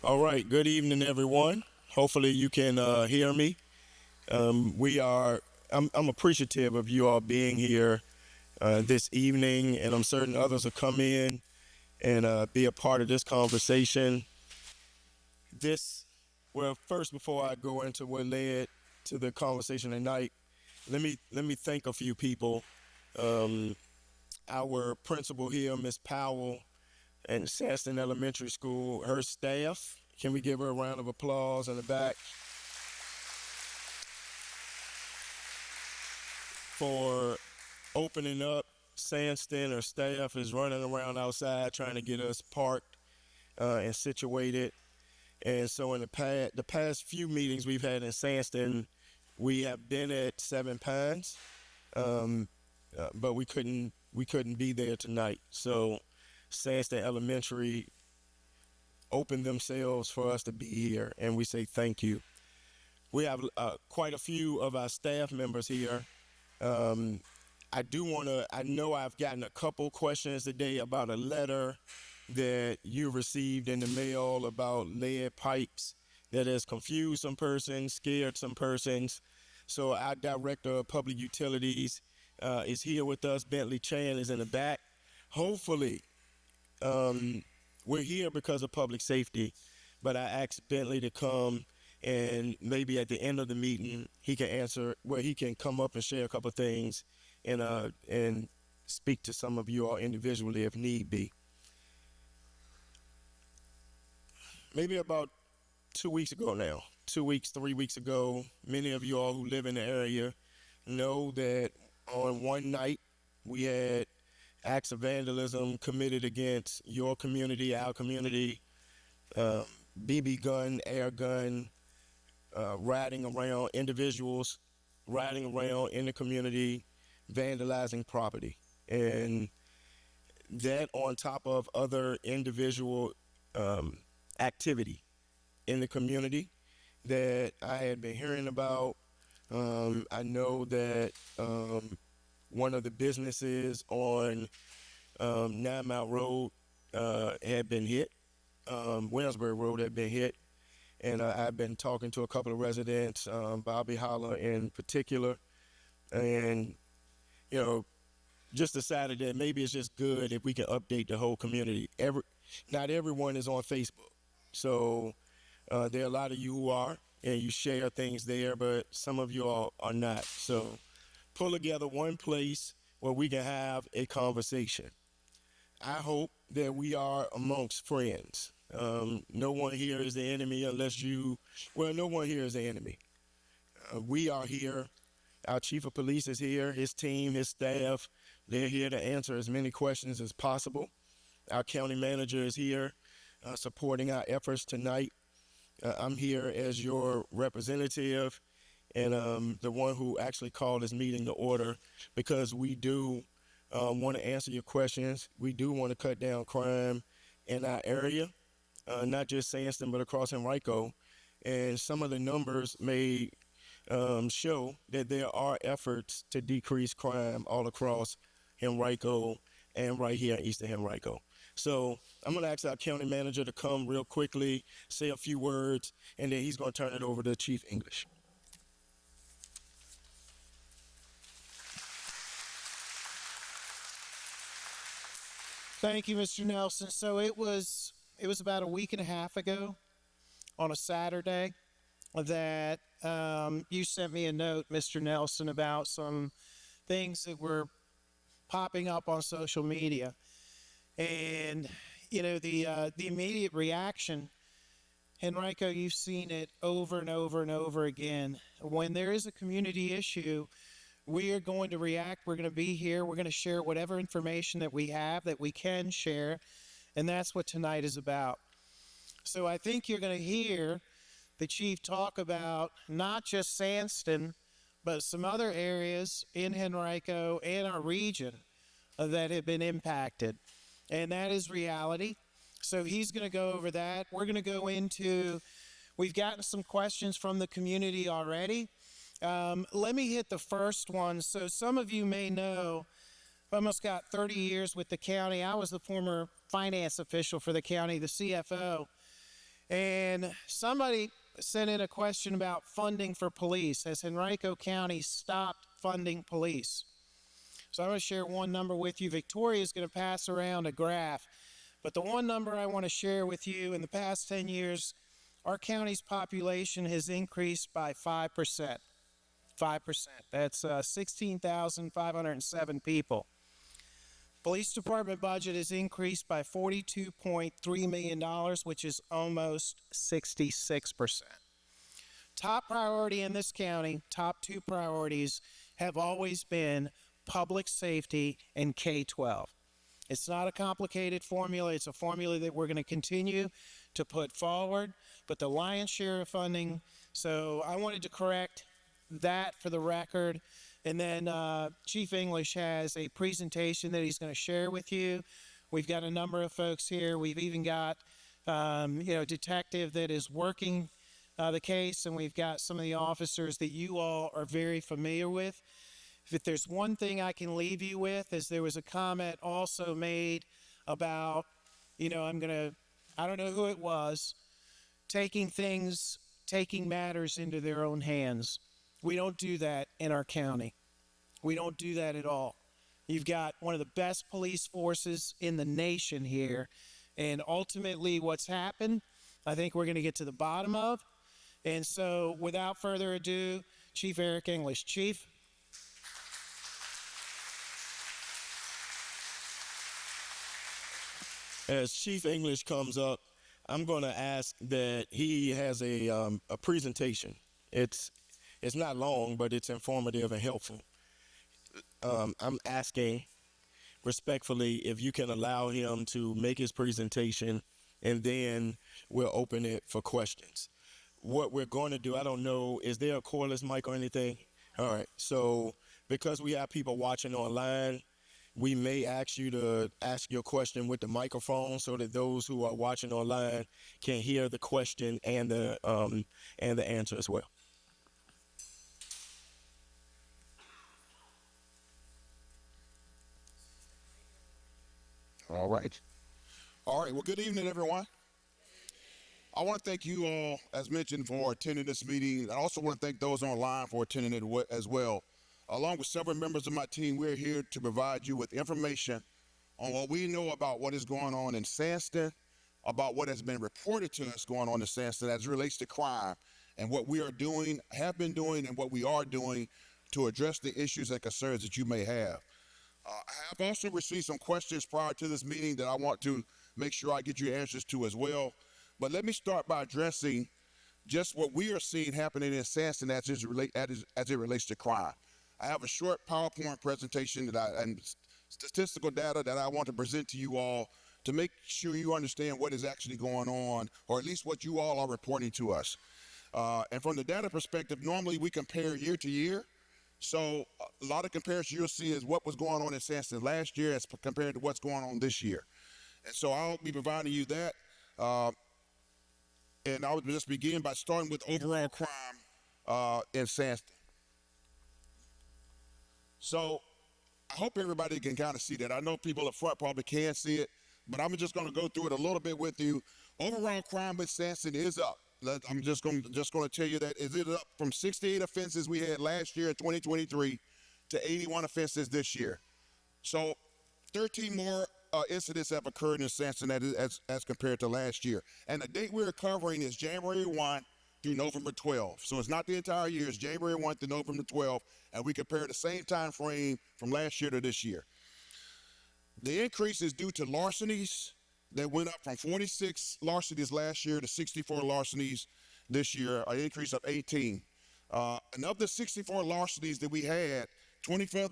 All right, good evening, everyone. Hopefully, you can hear me. I'm appreciative of you all being here this evening, and I'm certain others will come in and be a part of this conversation. This, well, first, before I go into what led to the conversation tonight, let me thank a few people. Um, our principal here, Miss Powell, and Sandston Elementary School, her staff. Can we give her a round of applause in the back for opening up? Sandston, her staff is running around outside trying to get us parked and situated. And so in the past few meetings we've had in Sandston, we have been at Seven Pines, um, but we couldn't be there tonight. So Sandston Elementary opened themselves for us to be here, and we say thank you. We have quite a few of our staff members here. Um, I know I've gotten a couple questions today about a letter that you received in the mail about lead pipes that has confused some persons, scared some persons. So our director of public utilities is here with us. Bentley Chan is in the back. Hopefully, um, we're here because of public safety, but I asked Bentley to come and maybe at the end of the meeting he can answer where he can come up and share a couple of things and speak to some of you all individually if need be. Maybe about 2 weeks ago now, 2 weeks, 3 weeks ago, many of you all who live in the area know that on one night we had acts of vandalism committed against your community, our community, uh, BB gun, air gun, riding around, individuals riding around in the community, vandalizing property. And that on top of other individual um, activity in the community that I had been hearing about. I know that one of the businesses on 9 Mile Road had been hit. Williamsburg Road had been hit. And I've been talking to a couple of residents, Bobby Holler in particular, and you know, just decided that maybe it's just good if we can update the whole community. Not everyone is on Facebook, so there are a lot of you who are, and you share things there, but some of you all are not. So pull together one place where we can have a conversation. I hope that we are amongst friends. No one here is the enemy unless no one here is the enemy. We are here. Our chief of police is here, his team, his staff. They're here to answer as many questions as possible. Our county manager is here supporting our efforts tonight. I'm here as your representative and the one who actually called this meeting to order because we do want to answer your questions. We do want to cut down crime in our area, not just Sandston, but across Henrico. And some of the numbers may show that there are efforts to decrease crime all across Henrico and right here in Eastern Henrico. So I'm going to ask our county manager to come real quickly, say a few words, and then he's going to turn it over to Chief English. Thank you, Mr. Nelson. So it was about a week and a half ago on a Saturday that you sent me a note, Mr. Nelson, about some things that were popping up on social media, and the immediate reaction. Henrico, you've seen it over and over and over again. When there is a community issue, we are going to react. We're going to be here. We're going to share whatever information that we have that we can share. And that's what tonight is about. So I think you're going to hear the chief talk about not just Sandston, but some other areas in Henrico and our region that have been impacted. And that is reality. So he's going to go over that. We're going to go into, we've gotten some questions from the community already. Let me hit the first one. So some of you may know, I almost got 30 years with the county. I was the former finance official for the county, the CFO. And somebody sent in a question about funding for police. Has Henrico County stopped funding police? So I'm going to share one number with you. Victoria is going to pass around a graph. But the one number I want to share with you, in the past 10 years, our county's population has increased by 5%. 5%. That's 16,507 people. Police department budget is increased by $42.3 million, which is almost 66%. Top priority in this county, top two priorities, have always been public safety and K-12. It's not a complicated formula. It's a formula that we're going to continue to put forward, but the lion's share of funding, so I wanted to correct that for the record. And then Chief English has a presentation that he's going to share with you. We've got a number of folks here. We've even got, a detective that is working the case, and we've got some of the officers that you all are very familiar with. If there's one thing I can leave you with, is there was a comment also made about, I don't know who it was, taking matters into their own hands. We don't do that in our county. We don't do that at all. You've got one of the best police forces in the nation here. And ultimately what's happened, I think we're going to get to the bottom of. And so without further ado, Chief Eric English. Chief. As Chief English comes up, I'm going to ask that he has a presentation. It's not long, but it's informative and helpful. I'm asking respectfully if you can allow him to make his presentation, and then we'll open it for questions. What we're going to do, I don't know, is there a cordless mic or anything? All right, so because we have people watching online, we may ask you to ask your question with the microphone so that those who are watching online can hear the question and the answer as well. All right. Well, good evening, everyone. I want to thank you all, as mentioned, for attending this meeting. I also want to thank those online for attending it as well. Along with several members of my team, we're here to provide you with information on what we know about what is going on in Sandston, about what has been reported to us going on in Sandston as it relates to crime, and what we are doing, have been doing, and what we are doing to address the issues and concerns that you may have. I have also received some questions prior to this meeting that I want to make sure I get you answers to as well. But let me start by addressing just what we are seeing happening in Sandston as it relates to crime. I have a short PowerPoint presentation and statistical data that I want to present to you all to make sure you understand what is actually going on, or at least what you all are reporting to us. And from the data perspective, normally we compare year to year. So a lot of comparison you'll see is what was going on in Sandston last year as compared to what's going on this year. And so I'll be providing you that. And I would just begin by starting with overall crime in Sandston. So I hope everybody can kind of see that. I know people up front probably can't see it, but I'm just going to go through it a little bit with you. Overall crime in Sandston is up. I'm just going to tell you that it is up from 68 offenses we had last year in 2023 to 81 offenses this year. So 13 more incidents have occurred in Sandston as compared to last year. And the date we're covering is January 1 through November 12. So it's not the entire year. It's January 1 through November 12. And we compare the same time frame from last year to this year. The increase is due to larcenies that went up from 46 larcenies last year to 64 larcenies this year, an increase of 18. And of the 64 larcenies that we had, 24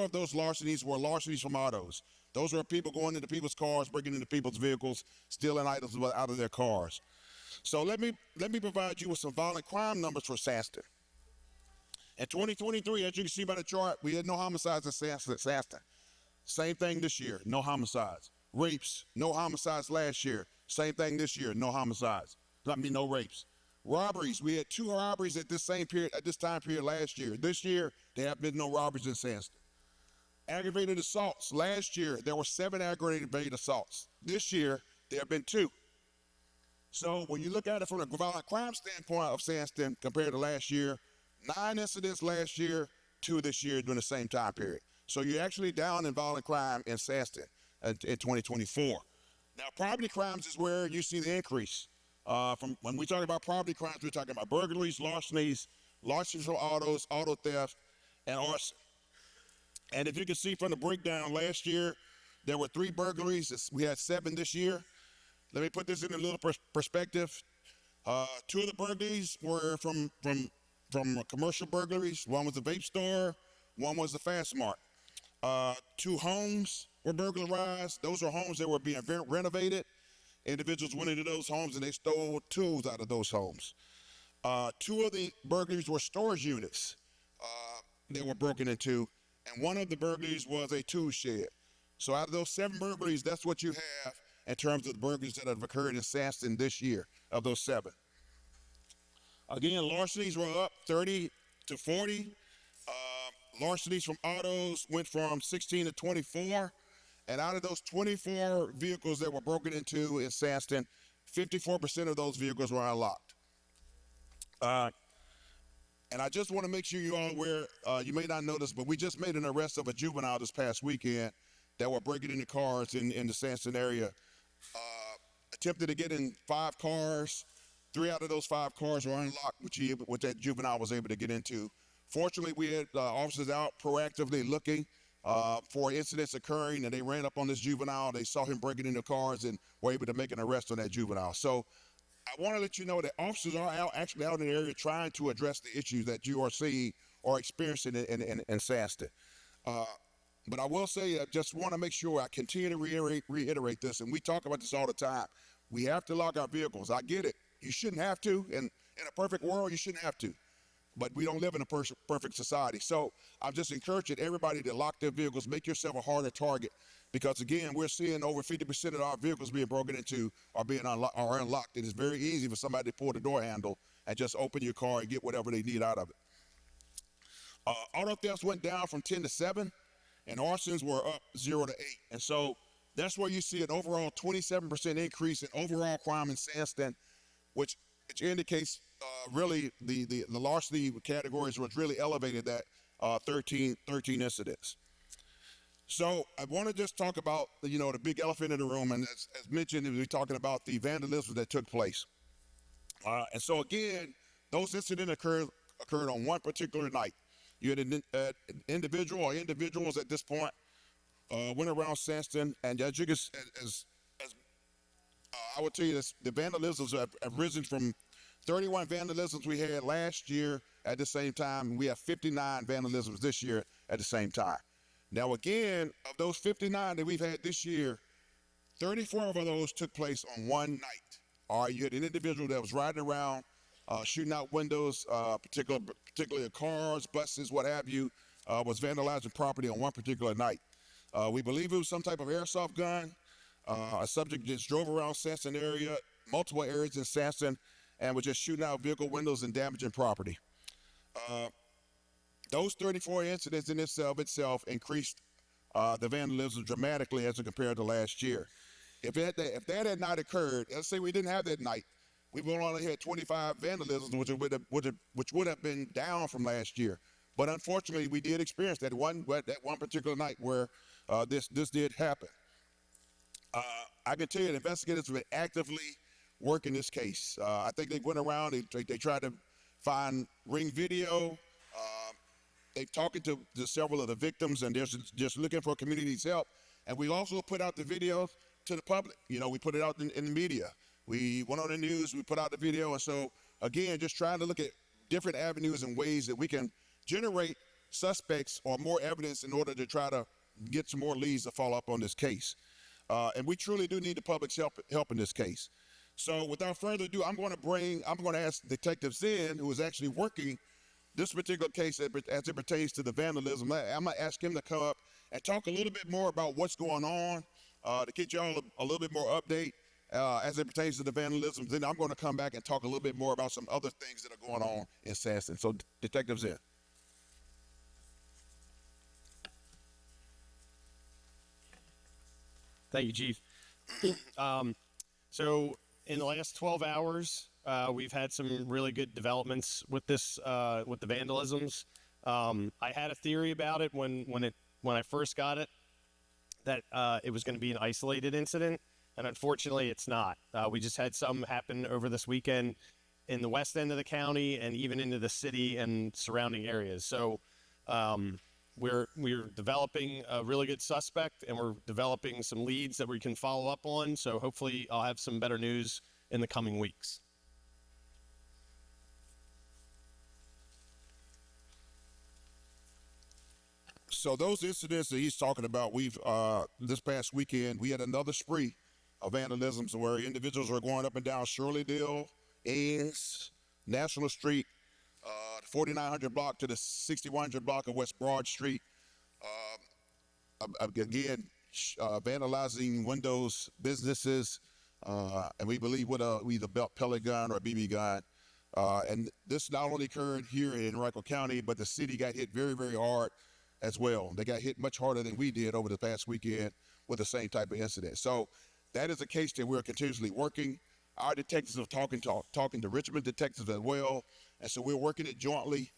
of those larcenies were larcenies from autos. Those were people going into people's cars, breaking into people's vehicles, stealing items out of their cars. So let me provide you with some violent crime numbers for Sandston. In 2023, as you can see by the chart, we had no homicides in Sandston. Same thing this year, no homicides. Rapes, no homicides last year. Same thing this year, no homicides. No rapes. Robberies, we had 2 robberies at this time period last year. This year, there have been no robberies in Sandston. Aggravated assaults, last year, there were 7 aggravated assaults. This year, there have been 2. So when you look at it from a violent crime standpoint of Sandston compared to last year, 9 incidents last year, 2 this year during the same time period. So you're actually down in violent crime in Sandston in 2024. Now, property crimes is where you see the increase. From when we talk about property crimes, we're talking about burglaries, larcenies from autos, auto theft, and arson. And if you can see from the breakdown, last year there were 3 burglaries. We had 7 this year. Let me put this in a little perspective. 2 of the burglaries were from commercial burglaries. One was a vape store. One was a Fast Mart. 2 homes were burglarized. Those are homes that were being renovated. Individuals went into those homes and they stole tools out of those homes. 2 of the burglaries were storage units that were broken into, and 1 of the burglaries was a tool shed. So out of those 7 burglaries, that's what you have in terms of the burglaries that have occurred in Sandston this year, of those 7. Again, larcenies were up 30 to 40. Larcenies from autos went from 16 to 24. And out of those 24 vehicles that were broken into in Sandston, 54% of those vehicles were unlocked. And I just want to make sure you all aware, you may not know this, but we just made an arrest of a juvenile this past weekend that were breaking into cars in the Sandston area. Attempted to get in 5 cars. 3 out of those 5 cars were unlocked, which that juvenile was able to get into. Fortunately, we had officers out proactively looking for incidents occurring, and they ran up on this juvenile. They saw him breaking into cars and were able to make an arrest on that juvenile. So I want to let you know that officers are actually out in the area trying to address the issues that you are seeing or experiencing in Sandston. But I will say, I just want to make sure I continue to reiterate this, and we talk about this all the time. We have to lock our vehicles. I get it. You shouldn't have to. In a perfect world, you shouldn't have to. But we don't live in a perfect society. So I'm just encouraging everybody to lock their vehicles, make yourself a harder target. Because again, we're seeing over 50% of our vehicles being broken into are unlocked. It is very easy for somebody to pull the door handle and just open your car and get whatever they need out of it. Auto thefts went down from 10 to 7, and arsons were up 0 to 8. And so that's where you see an overall 27% increase in overall crime in Sandston, which indicates really the larceny categories was really elevated that 13 incidents. So I want to just talk about the big elephant in the room, and as mentioned, we're talking about the vandalism that took place. And so again, those incidents occurred on one particular night. You had an individual or individuals at this point went around Sandston, and as I would tell you, the vandalisms have risen from 31 vandalisms we had last year at the same time, and we have 59 vandalisms this year at the same time. Now again, of those 59 that we've had this year, 34 of those took place on one night. All right, you had an individual that was riding around, shooting out windows, particularly cars, buses, what have you, was vandalizing property on one particular night. We believe it was some type of airsoft gun. A subject just drove around Sandston area, multiple areas in Sandston, and was just shooting out vehicle windows and damaging property. Those 34 incidents in itself increased the vandalism dramatically as compared to last year. If that had not occurred, let's say we didn't have that night, we would only had 25 vandalisms, which would have been down from last year. But unfortunately, we did experience that one particular night where this did happen. I can tell you, the investigators have been actively working this case. I think they went around, they tried to find ring video. They've talked to several of the victims, and they're just looking for community's help. And we also put out the video to the public. We put it out in the media. We went on the news, we put out the video. And so, again, just trying to look at different avenues and ways that we can generate suspects or more evidence in order to try to get some more leads to follow up on this case. And we truly do need the public's help in this case. So without further ado, I'm going to ask Detective Zen, who is actually working this particular case as it pertains to the vandalism. I'm going to ask him to come up and talk a little bit more about what's going on, to get y'all a little bit more update as it pertains to the vandalism. Then I'm going to come back and talk a little bit more about some other things that are going on in Sandston. So Detective Zen. Thank you, Chief. So in the last 12 hours, we've had some really good developments with this, with the vandalisms. I had a theory about it when I first got it, that it was going to be an isolated incident, and unfortunately, it's not. We just had some happen over this weekend in the west end of the county and even into the city and surrounding areas. So we're developing a really good suspect, and we're developing some leads that we can follow up on. So hopefully, I'll have some better news in the coming weeks. So those incidents that he's talking about, we've this past weekend we had another spree of vandalisms where individuals were going up and down Shirleydale, Ains, National Street, the 4900 block to the 6100 block of West Broad Street. Again, vandalizing windows, businesses, and we believe with either pellet gun or a BB gun. And this not only occurred here in Henrico County, but the city got hit very, very hard as well. They got hit much harder than we did over the past weekend with the same type of incident. So that is a case that we're continuously working. Our detectives are talking to Richmond detectives as well, and so we're working it jointly.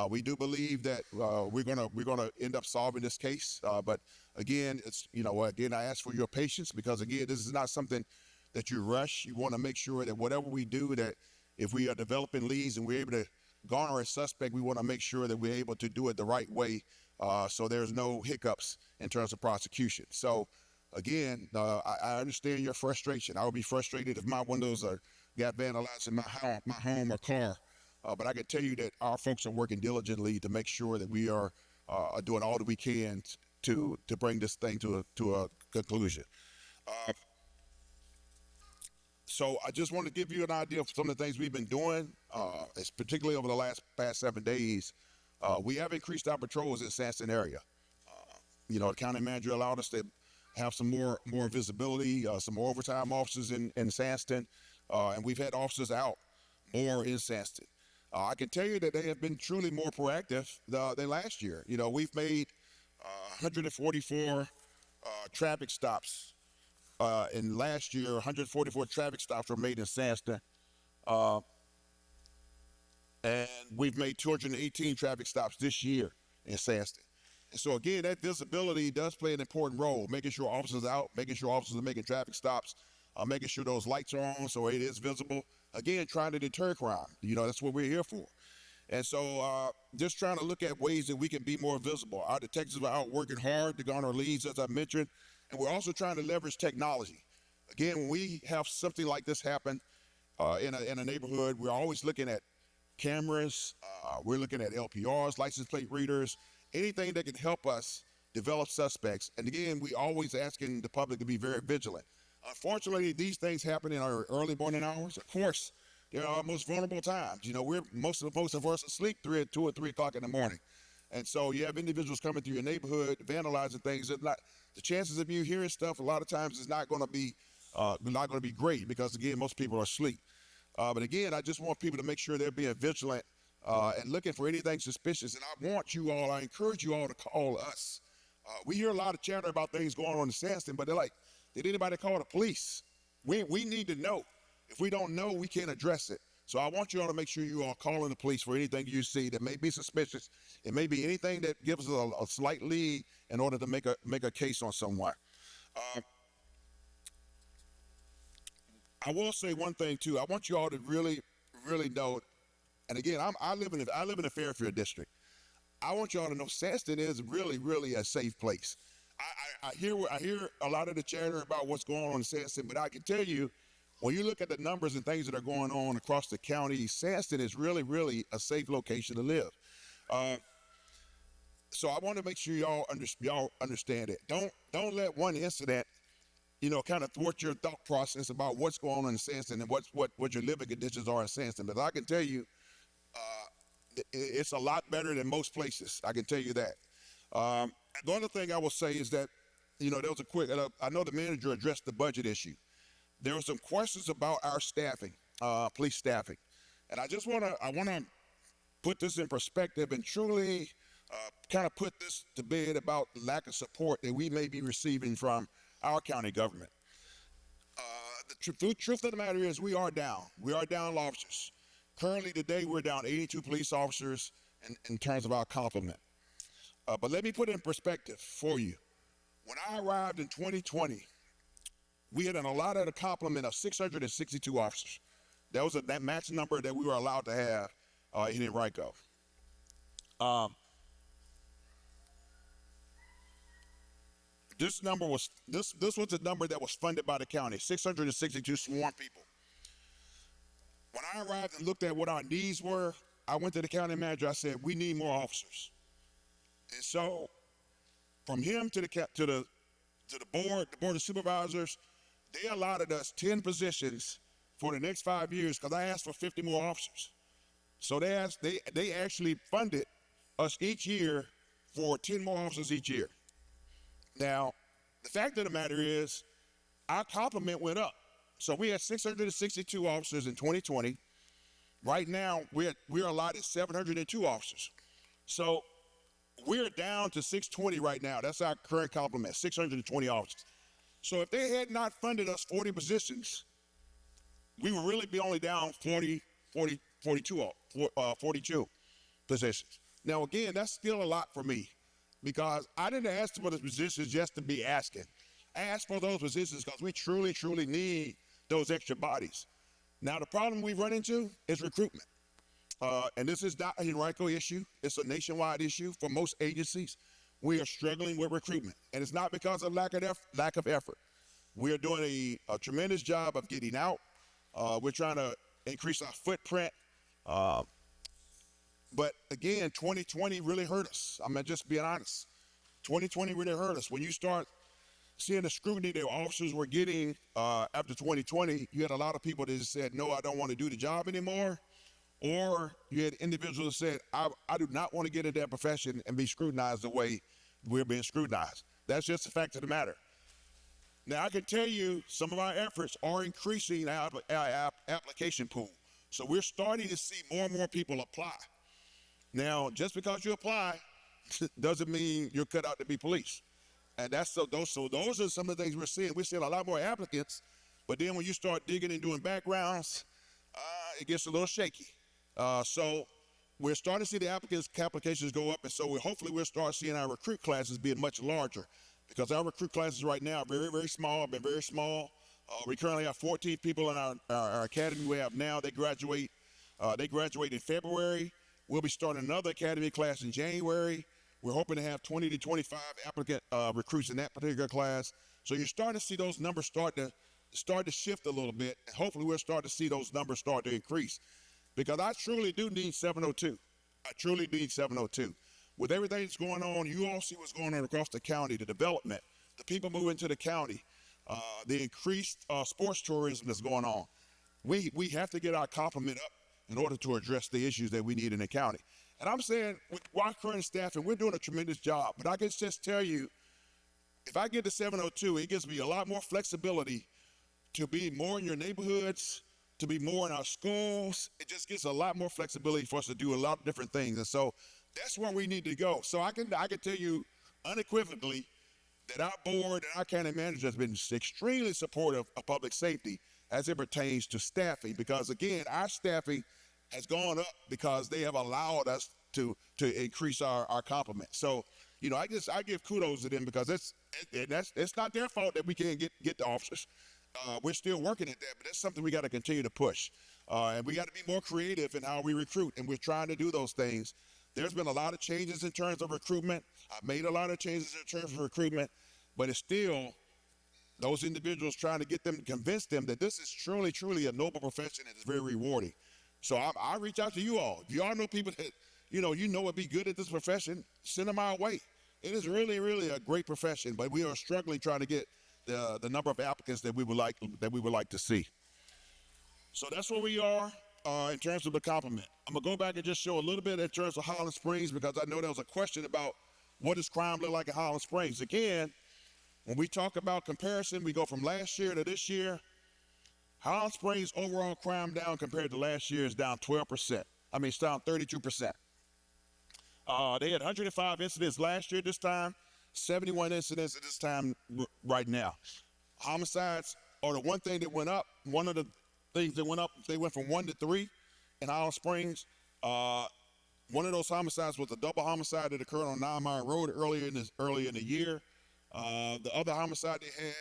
We do believe that we're gonna end up solving this case. But again, again, I ask for your patience because again, this is not something that you rush. You want to make sure that whatever we do, that if we are developing leads and we're able to garner a suspect, we want to make sure that we're able to do it the right way. So there's no hiccups in terms of prosecution. So again, I understand your frustration. I would be frustrated if my windows got vandalized in my home or car. But I can tell you that our folks are working diligently to make sure that we are doing all that we can to bring this thing to a conclusion. So I just want to give you an idea of some of the things we've been doing, particularly over the past 7 days. We have increased our patrols in the Sandston area. The county manager allowed us to have some more visibility, some more overtime officers in Sandston, and we've had officers out more in Sandston. I can tell you that they have been truly more proactive than last year. We've made 144 traffic stops. And last year, 144 traffic stops were made in Sandston. And we've made 218 traffic stops this year in Sandston. And so again, that visibility does play an important role, making sure officers are out, making sure officers are making traffic stops, making sure those lights are on so it is visible. Again, trying to deter crime. That's what we're here for. And so just trying to look at ways that we can be more visible. Our detectives are out working hard to garner leads, as I mentioned, and we're also trying to leverage technology. Again, when we have something like this happen in a neighborhood, we're always looking at cameras, we're looking at LPRs, license plate readers, anything that can help us develop suspects. And again, we always asking the public to be very vigilant. Unfortunately, these things happen in our early morning hours. Of course, they're our most vulnerable times. Most of us asleep 2 or 3 o'clock in the morning. And so you have individuals coming through your neighborhood, vandalizing things. The chances of you hearing stuff a lot of times is not going to be great because again, most people are asleep. But again, I just want people to make sure they're being vigilant and looking for anything suspicious. And I encourage you all to call us. We hear a lot of chatter about things going on in Sandston, but they're like, did anybody call the police? We need to know. If we don't know, we can't address it. So I want you all to make sure you are calling the police for anything you see that may be suspicious. It may be anything that gives us a slight lead in order to make a case on someone. I will say one thing too. I want you all to really, really know. And again, I live in the Fairfield district. I want you all to know Sandston is really, really a safe place. I hear a lot of the chatter about what's going on in Sandston, but I can tell you, when you look at the numbers and things that are going on across the county, Sandston is really, really a safe location to live. So I want to make sure y'all understand it. Don't let one incident, kind of thwart your thought process about what's going on in Sandston and what your living conditions are in Sandston. But I can tell you, it's a lot better than most places. I can tell you that. The other thing I will say is that, there was I know the manager addressed the budget issue. There were some questions about our staffing, police staffing. And I want to put this in perspective and truly kind of put this to bed about the lack of support that we may be receiving from our county government. the truth of the matter is we are down. We are down officers. Currently today, we're down 82 police officers in terms of our complement. But let me put it in perspective for you. When I arrived in 2020, we had an allotted a complement of 662 officers. That was that max number that we were allowed to have in Henrico. This number was this was the number that was funded by the county, 662 sworn people. When I arrived and looked at what our needs were, I went to the county manager. I said, "We need more officers." And so, from him to the board of supervisors, they allotted us 10 positions for the next 5 years because I asked for 50 more officers. So they actually funded us each year for 10 more officers each year. Now, the fact of the matter is, our complement went up. So we had 662 officers in 2020. Right now, we're allotted 702 officers. So we're down to 620 right now. That's our current complement, 620 officers. So if they had not funded us 40 positions, we would really be only down 42 positions. Now, again, that's still a lot for me because I didn't ask for those positions just to be asking. I asked for those positions because we truly, truly need those extra bodies. Now, the problem we run into is recruitment. And this is not a Henrico issue. It's a nationwide issue for most agencies. We are struggling with recruitment, and it's not because of lack of effort. We are doing a tremendous job of getting out. We're trying to increase our footprint. But again, 2020 really hurt us. I'm just being honest. 2020 really hurt us. When you start seeing the scrutiny that officers were getting after 2020, you had a lot of people that just said, "No, I don't want to do the job anymore." Or you had individuals that said, I do not want to get into that profession and be scrutinized the way we're being scrutinized. That's just the fact of the matter. Now, I can tell you some of our efforts are increasing our application pool. So we're starting to see more and more people apply. Now, just because you apply doesn't mean you're cut out to be police. And those are some of the things we're seeing. We're seeing a lot more applicants, but then when you start digging and doing backgrounds, it gets a little shaky. So we're starting to see the applications go up, and so hopefully we'll start seeing our recruit classes being much larger because our recruit classes right now are very, very small, been very small. We currently have 14 people in our academy we have now. They graduate in February. We'll be starting another academy class in January. We're hoping to have 20 to 25 applicant recruits in that particular class. So you're starting to see those numbers start to shift a little bit, and hopefully we'll start to see those numbers start to increase. Because I truly do need 702. I truly need 702. With everything that's going on, you all see what's going on across the county, the development, the people moving to the county, the increased sports tourism that's going on. We have to get our complement up in order to address the issues that we need in the county. And I'm saying, with our current staffing, we're doing a tremendous job. But I can just tell you, if I get to 702, it gives me a lot more flexibility to be more in your neighborhoods, to be more in our schools. It just gives a lot more flexibility for us to do a lot of different things. And so that's where we need to go. So I can tell you unequivocally that our board and our county manager has been extremely supportive of public safety as it pertains to staffing, because again, our staffing has gone up because they have allowed us to increase our complement. So, I give kudos to them because it's not their fault that we can't get the officers. We're still working at that, but that's something we got to continue to push. And we got to be more creative in how we recruit, and we're trying to do those things. There's been a lot of changes in terms of recruitment. I've made a lot of changes in terms of recruitment, but it's still those individuals trying to convince them that this is truly, truly a noble profession and it's very rewarding. So I reach out to you all. If you all know people that, would be good at this profession, send them our way. It is really, really a great profession, but we are struggling trying to get the number of applicants that we would like to see. So that's where we are in terms of the complement. I'm gonna go back and just show a little bit in terms of Holland Springs, because I know there was a question about what does crime look like in Holland Springs. Again, when we talk about comparison, we go from last year to this year. Holland Springs overall crime down compared to last year is down 12%. It's down 32%. They had 105 incidents last year this time, 71 incidents at this time right now. Homicides the one thing that went up, one of the things that went up, they went from 1 to 3 in Island Springs. One of those homicides was a double homicide that occurred on 9 Mile Road earlier in the year. The other homicide they had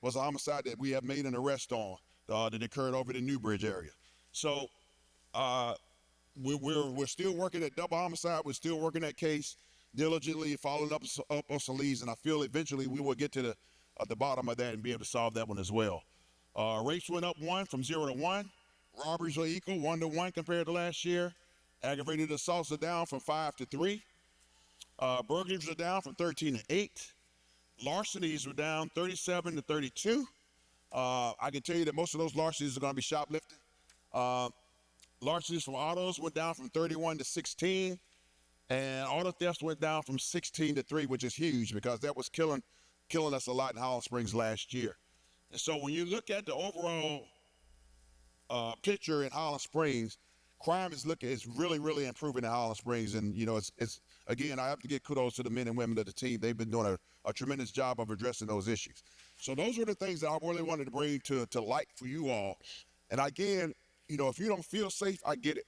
was a homicide that we have made an arrest on that occurred over the Newbridge area. So we're still working that double homicide. We're still working that case diligently, following up on some leads, and I feel eventually we will get to the bottom of that and be able to solve that one as well. Rapes went up 1 from 0 to 1. Robberies are equal 1 to 1 compared to last year. Aggravated assaults are down from 5 to 3. Burglaries are down from 13 to 8. Larcenies were down 37 to 32. I can tell you that most of those larcenies are going to be shoplifting. Larcenies from autos went down from 31 to 16. And auto thefts went down from 16 to 3, which is huge because that was killing us a lot in Holland Springs last year. And so when you look at the overall picture in Holland Springs, crime is really, really improving in Holland Springs. And, you know, it's again, I have to give kudos to the men and women of the team. They've been doing a tremendous job of addressing those issues. So those are the things that I really wanted to bring to light for you all. And again, you know, if you don't feel safe, I get it.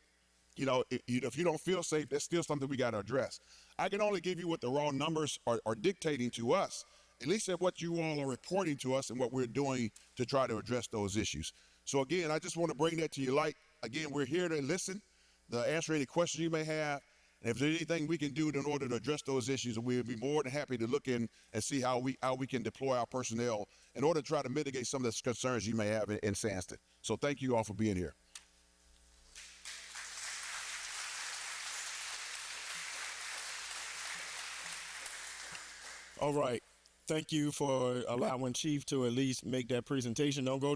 You know, if you don't feel safe, that's still something we got to address. I can only give you what the raw numbers are dictating to us, at least at what you all are reporting to us and what we're doing to try to address those issues. So again, I just want to bring that to your light. Again, we're here to listen, to answer any questions you may have. And if there's anything we can do in order to address those issues, we'll be more than happy to look in and see how we can deploy our personnel in order to try to mitigate some of the concerns you may have in Sandston. So thank you all for being here. All right. Thank you for allowing Chief to at least make that presentation. Don't go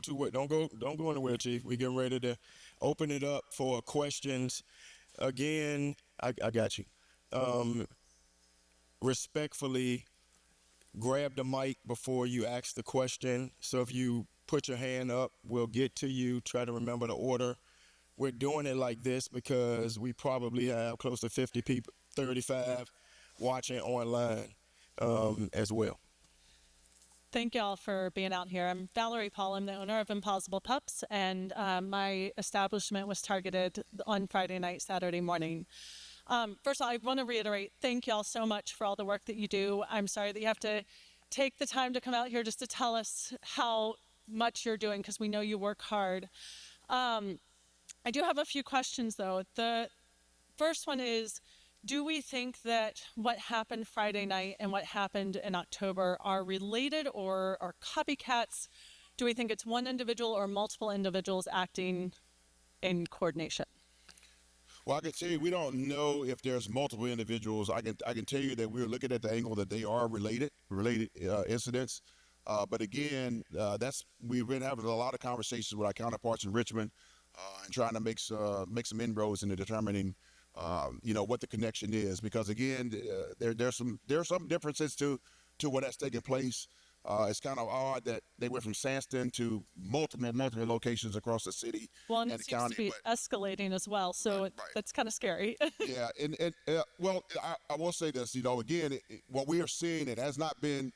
anywhere, Chief. We're getting ready to open it up for questions. Again, I got you. Respectfully, grab the mic before you ask the question. So if you put your hand up, we'll get to you. Try to remember the order. We're doing it like this because we probably have close to 50 people, 35 watching online as well. Thank y'all for being out here. I'm Valerie Paul. I'm the owner of Impossible Pups, and my establishment was targeted on Friday night, Saturday morning. First of all, I want to reiterate, thank y'all so much for all the work that you do. I'm sorry that you have to take the time to come out here just to tell us how much you're doing, because we know you work hard. I do have a few questions, though. The first one is, do we think that what happened Friday night and what happened in October are related or are copycats? Do we think it's one individual or multiple individuals acting in coordination? Well, I can tell you we don't know if there's multiple individuals. I can tell you that we're looking at the angle that they are related incidents. But again, we've been having a lot of conversations with our counterparts in Richmond and trying to make some inroads into determining what the connection is, because again, there's some differences to what has taken place. It's kind of odd that they went from Sandston to multiple locations across the city. Well, and it seems to be escalating as well, so right. That's kind of scary. Yeah, and well, I will say this, again, what we are seeing, it has not been,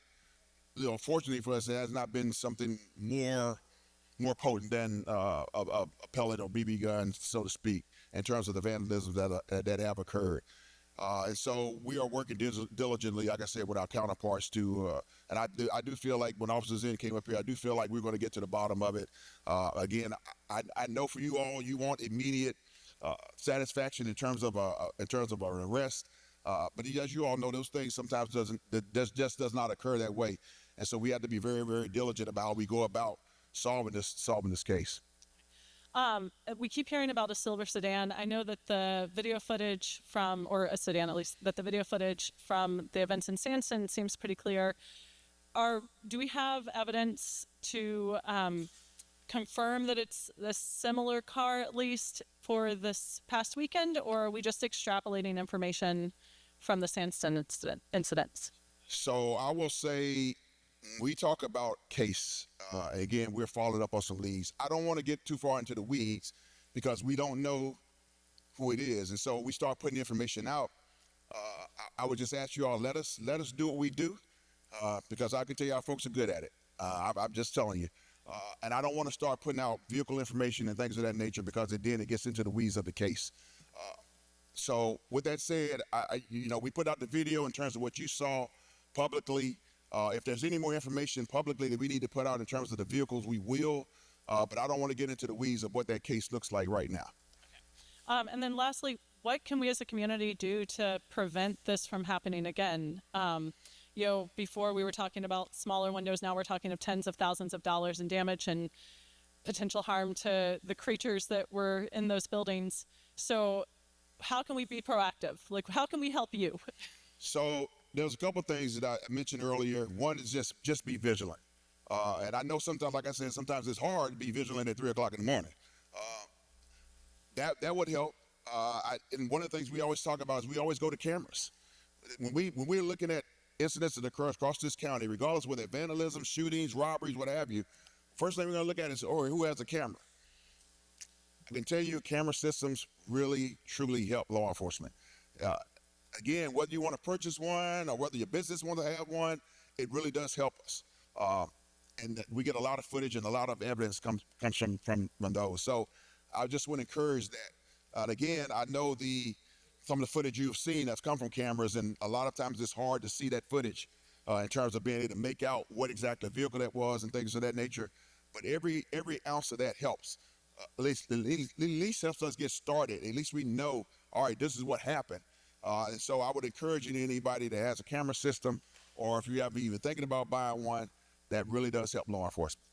fortunately for us, it has not been something more potent than a pellet or BB gun, so to speak, in terms of the vandalism that have occurred. And so we are working diligently, like I said, with our counterparts and I do feel like when Officers Inn came up here, I do feel like we're going to get to the bottom of it. Again, I know for you all, you want immediate satisfaction in terms of an arrest. But as you all know, those things sometimes does not occur that way. And so we have to be very, very diligent about how we go about solving this case. We keep hearing about a silver sedan. I know that the video footage or a sedan at least, that the video footage from the events in Sandston seems pretty clear. Do we have evidence to confirm that it's a similar car, at least for this past weekend, or are we just extrapolating information from the Sandston incidents? So I will say, we talk about case. Again, we're following up on some leads. I don't want to get too far into the weeds because we don't know who it is. And so we start putting information out. I would just ask you all, let us do what we do because I can tell you our folks are good at it. I'm just telling you. And I don't want to start putting out vehicle information and things of that nature because then it gets into the weeds of the case. So with that said, we put out the video in terms of what you saw publicly. If there's any more information publicly that we need to put out in terms of the vehicles, we will. But I don't want to get into the weeds of what that case looks like right now. And then lastly, what can we as a community do to prevent this from happening again? Before we were talking about smaller windows, now we're talking of tens of thousands of dollars in damage and potential harm to the creatures that were in those buildings. So how can we be proactive? Like, how can we help you? So there's a couple things that I mentioned earlier. One is just be vigilant. And I know sometimes, like I said, sometimes it's hard to be vigilant at 3 o'clock in the morning. That would help. And one of the things we always talk about is we always go to cameras. When we're looking at incidents that occur across this county, regardless whether vandalism, shootings, robberies, what have you, first thing we're going to look at is, who has a camera? I can tell you camera systems really, truly help law enforcement. Again, whether you want to purchase one or whether your business wants to have one, it really does help us. And we get a lot of footage and a lot of evidence comes from those. So I just would encourage that. Again, I know some of the footage you've seen has come from cameras, and a lot of times it's hard to see that footage in terms of being able to make out what exactly vehicle that was and things of that nature. But every ounce of that helps. At least helps us get started. At least we know, all right, this is what happened. And so I would encourage anybody that has a camera system, or if you have even thinking about buying one, that really does help law enforcement.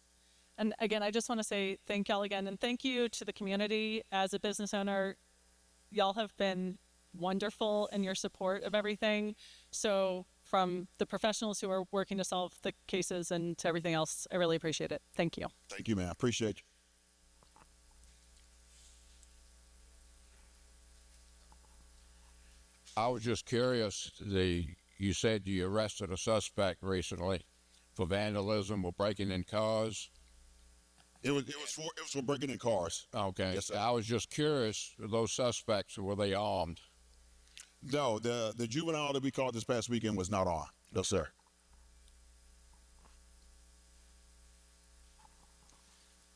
And again, I just want to say thank y'all again, and thank you to the community. As a business owner, y'all have been wonderful in your support of everything. So from the professionals who are working to solve the cases and to everything else, I really appreciate it. Thank you. Thank you, man. I appreciate you. I was just curious, you said you arrested a suspect recently for vandalism or breaking in cars. It was for breaking in cars. Okay. Yes, sir. I was just curious, those suspects, were they armed? No, the juvenile that we caught this past weekend was not armed. No, sir.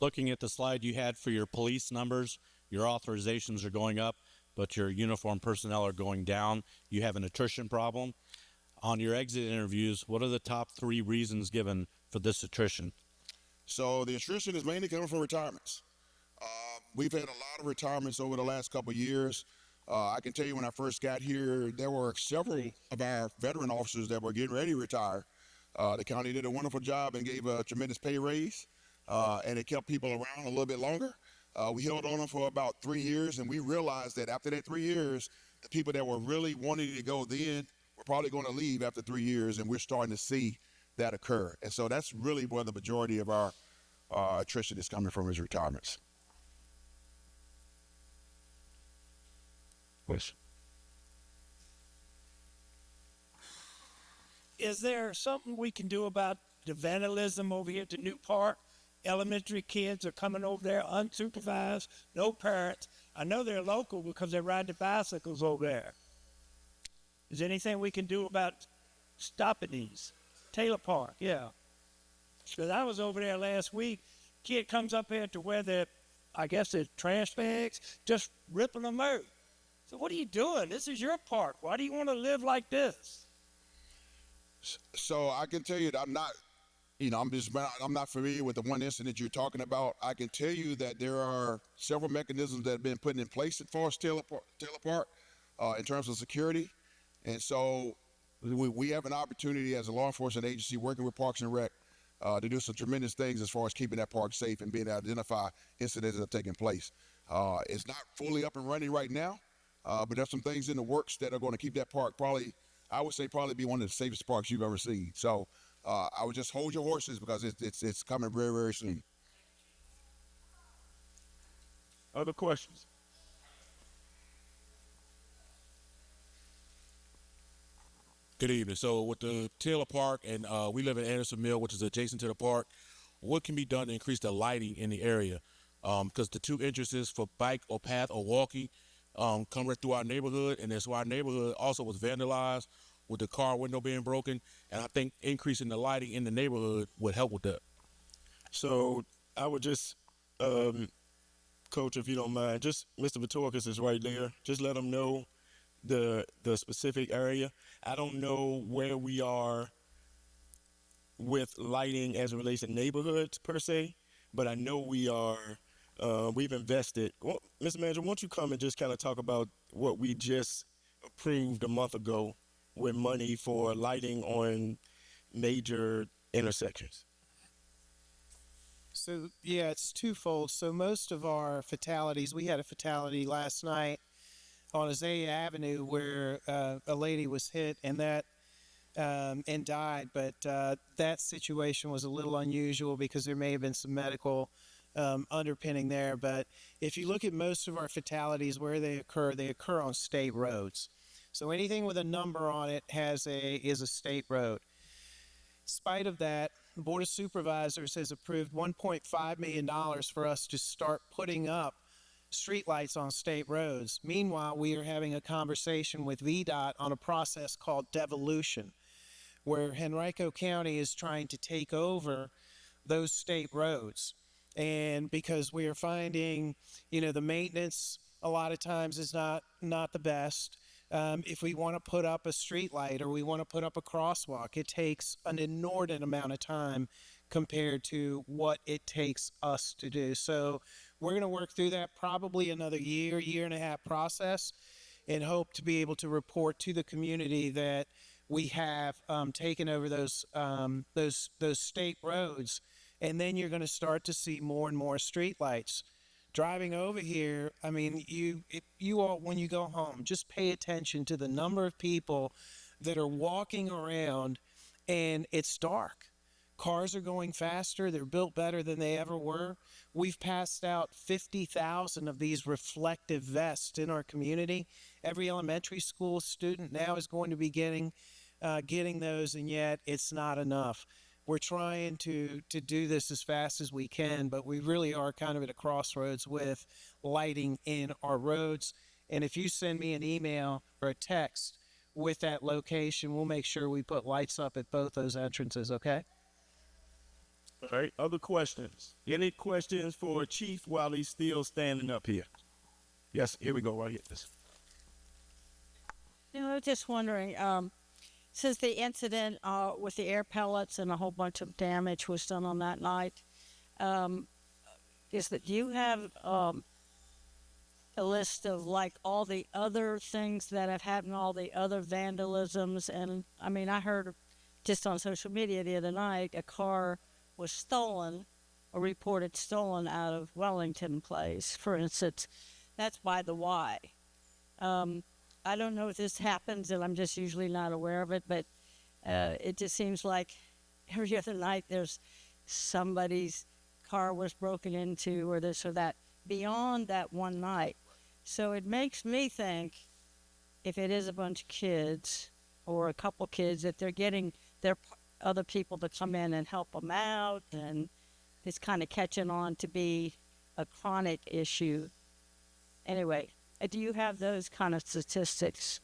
Looking at the slide you had for your police numbers, your authorizations are going up, but your uniformed personnel are going down. You have an attrition problem. On your exit interviews, what are the top 3 reasons given for this attrition? So the attrition is mainly coming from retirements. We've had a lot of retirements over the last couple of years. I can tell you when I first got here, there were several of our veteran officers that were getting ready to retire. The county did a wonderful job and gave a tremendous pay raise, and it kept people around a little bit longer. We held on them for about 3 years, and we realized that after that 3 years, the people that were really wanting to go then were probably going to leave after 3 years, and we're starting to see that occur. And so that's really where the majority of our attrition is coming from, is retirements. Yes. Is there something we can do about the vandalism over here at the new park? Elementary kids are coming over there unsupervised, no parents. I know they're local because they ride the bicycles over there. Is there anything we can do about stopping these? Taylor Park, yeah. Because I was over there last week. Kid comes up here to where the trash bags, just ripping them out. So what are you doing? This is your park. Why do you want to live like this? So I can tell you that I'm not familiar with the one incident you're talking about. I can tell you that there are several mechanisms that have been put in place as far as Taylor Park in terms of security. And so we have an opportunity as a law enforcement agency working with Parks and Rec to do some tremendous things as far as keeping that park safe and being able to identify incidents that have taken place. It's not fully up and running right now, but there's some things in the works that are going to keep that park probably be one of the safest parks you've ever seen. So I would just hold your horses because it's coming very, very soon. Other questions? Good evening. So with the Taylor Park, and we live in Anderson Mill, which is adjacent to the park, what can be done to increase the lighting in the area? Because the 2 entrances for bike or path or walking come right through our neighborhood, and that's why our neighborhood also was vandalized with the car window being broken. And I think increasing the lighting in the neighborhood would help with that. So I would just, Coach, if you don't mind, just Mr. Vithoulkas is right there. Just let them know the specific area. I don't know where we are with lighting as it relates to neighborhoods per se, but I know we are. We've invested. Well, Mr. Manager, why don't you come and just kind of talk about what we just approved a month ago with money for lighting on major intersections? So yeah, it's twofold. So most of our fatalities, we had a fatality last night on Azalea Avenue where a lady was hit and and died. But that situation was a little unusual because there may have been some medical underpinning there. But if you look at most of our fatalities, where they occur on state roads. So anything with a number on it is a state road. In spite of that, the Board of Supervisors has approved $1.5 million for us to start putting up streetlights on state roads. Meanwhile, we are having a conversation with VDOT on a process called devolution, where Henrico County is trying to take over those state roads. And because we are finding, the maintenance a lot of times is not the best. If we want to put up a street light or we want to put up a crosswalk, it takes an inordinate amount of time compared to what it takes us to do. So we're going to work through that probably another year and a half process, and hope to be able to report to the community that we have taken over those state roads. And then you're going to start to see more and more street lights. Driving over here, I mean, you all, when you go home, just pay attention to the number of people that are walking around and it's dark. Cars are going faster. They're built better than they ever were. We've passed out 50,000 of these reflective vests in our community. Every elementary school student now is going to be getting those, and yet it's not enough. We're trying to do this as fast as we can, but we really are kind of at a crossroads with lighting in our roads. And if you send me an email or a text with that location, we'll make sure we put lights up at both those entrances, okay? All right, other questions? Any questions for Chief while he's still standing up here? Yes, here we go, right here. I was just wondering, since the incident with the air pellets and a whole bunch of damage was done on that night, do you have a list of like all the other things that have happened, all the other vandalisms? And I mean, I heard just on social media the other night a car was stolen or reported stolen out of Wellington Place, for instance. That's by the Y. I don't know if this happens, and I'm just usually not aware of it, but it just seems like every other night there's somebody's car was broken into or this or that beyond that one night. So it makes me think if it is a bunch of kids or a couple kids, that they're getting their other people to come in and help them out, and it's kind of catching on to be a chronic issue. Anyway, do you have those kind of statistics?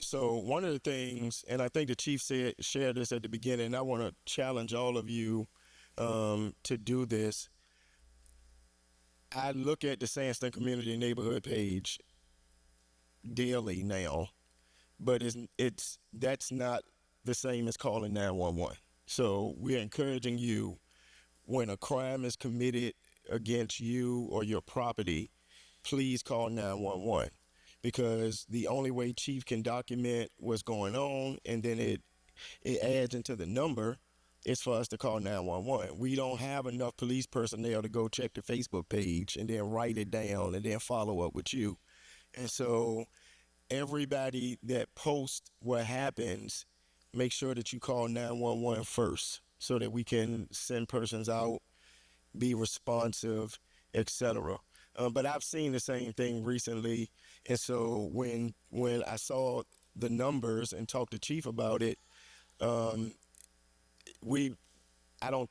So one of the things, and I think the chief shared this at the beginning, and I want to challenge all of you to do this. I look at the Sandston Community Neighborhood page daily now, but that's not the same as calling 911. So we're encouraging you, when a crime is committed against you or your property, please call 911, because the only way Chief can document what's going on and then it adds into the number is for us to call 911. We don't have enough police personnel to go check the Facebook page and then write it down and then follow up with you. And so everybody that posts what happens, make sure that you call 911 first so that we can send persons out, be responsive, etc. But I've seen the same thing recently, and so when I saw the numbers and talked to Chief about it, I don't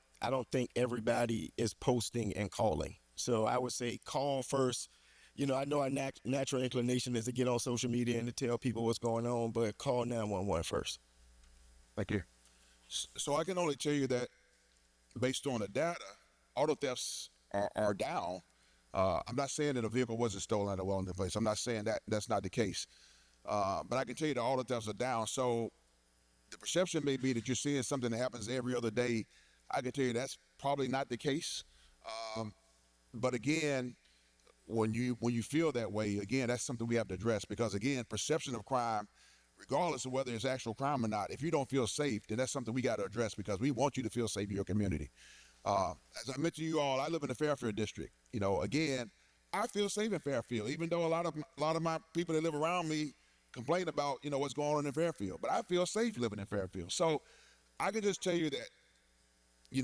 think everybody is posting and calling. So I would say call first. I know our natural inclination is to get on social media and to tell people what's going on, but call 911 first. Thank you. So I can only tell you that based on the data, auto thefts are down. I'm not saying that a vehicle wasn't stolen at a well-known place. I'm not saying that that's not the case. But I can tell you the auto thefts are down. So the perception may be that you're seeing something that happens every other day. I can tell you that's probably not the case. But again, when you feel that way, again, that's something we have to address because, again, perception of crime, regardless of whether it's actual crime or not, if you don't feel safe, then that's something we got to address because we want you to feel safe in your community. As I mentioned to you all, I live in the Fairfield district. Again, I feel safe in Fairfield, even though a lot of my people that live around me complain about, what's going on in Fairfield. But I feel safe living in Fairfield. So I can just tell you that,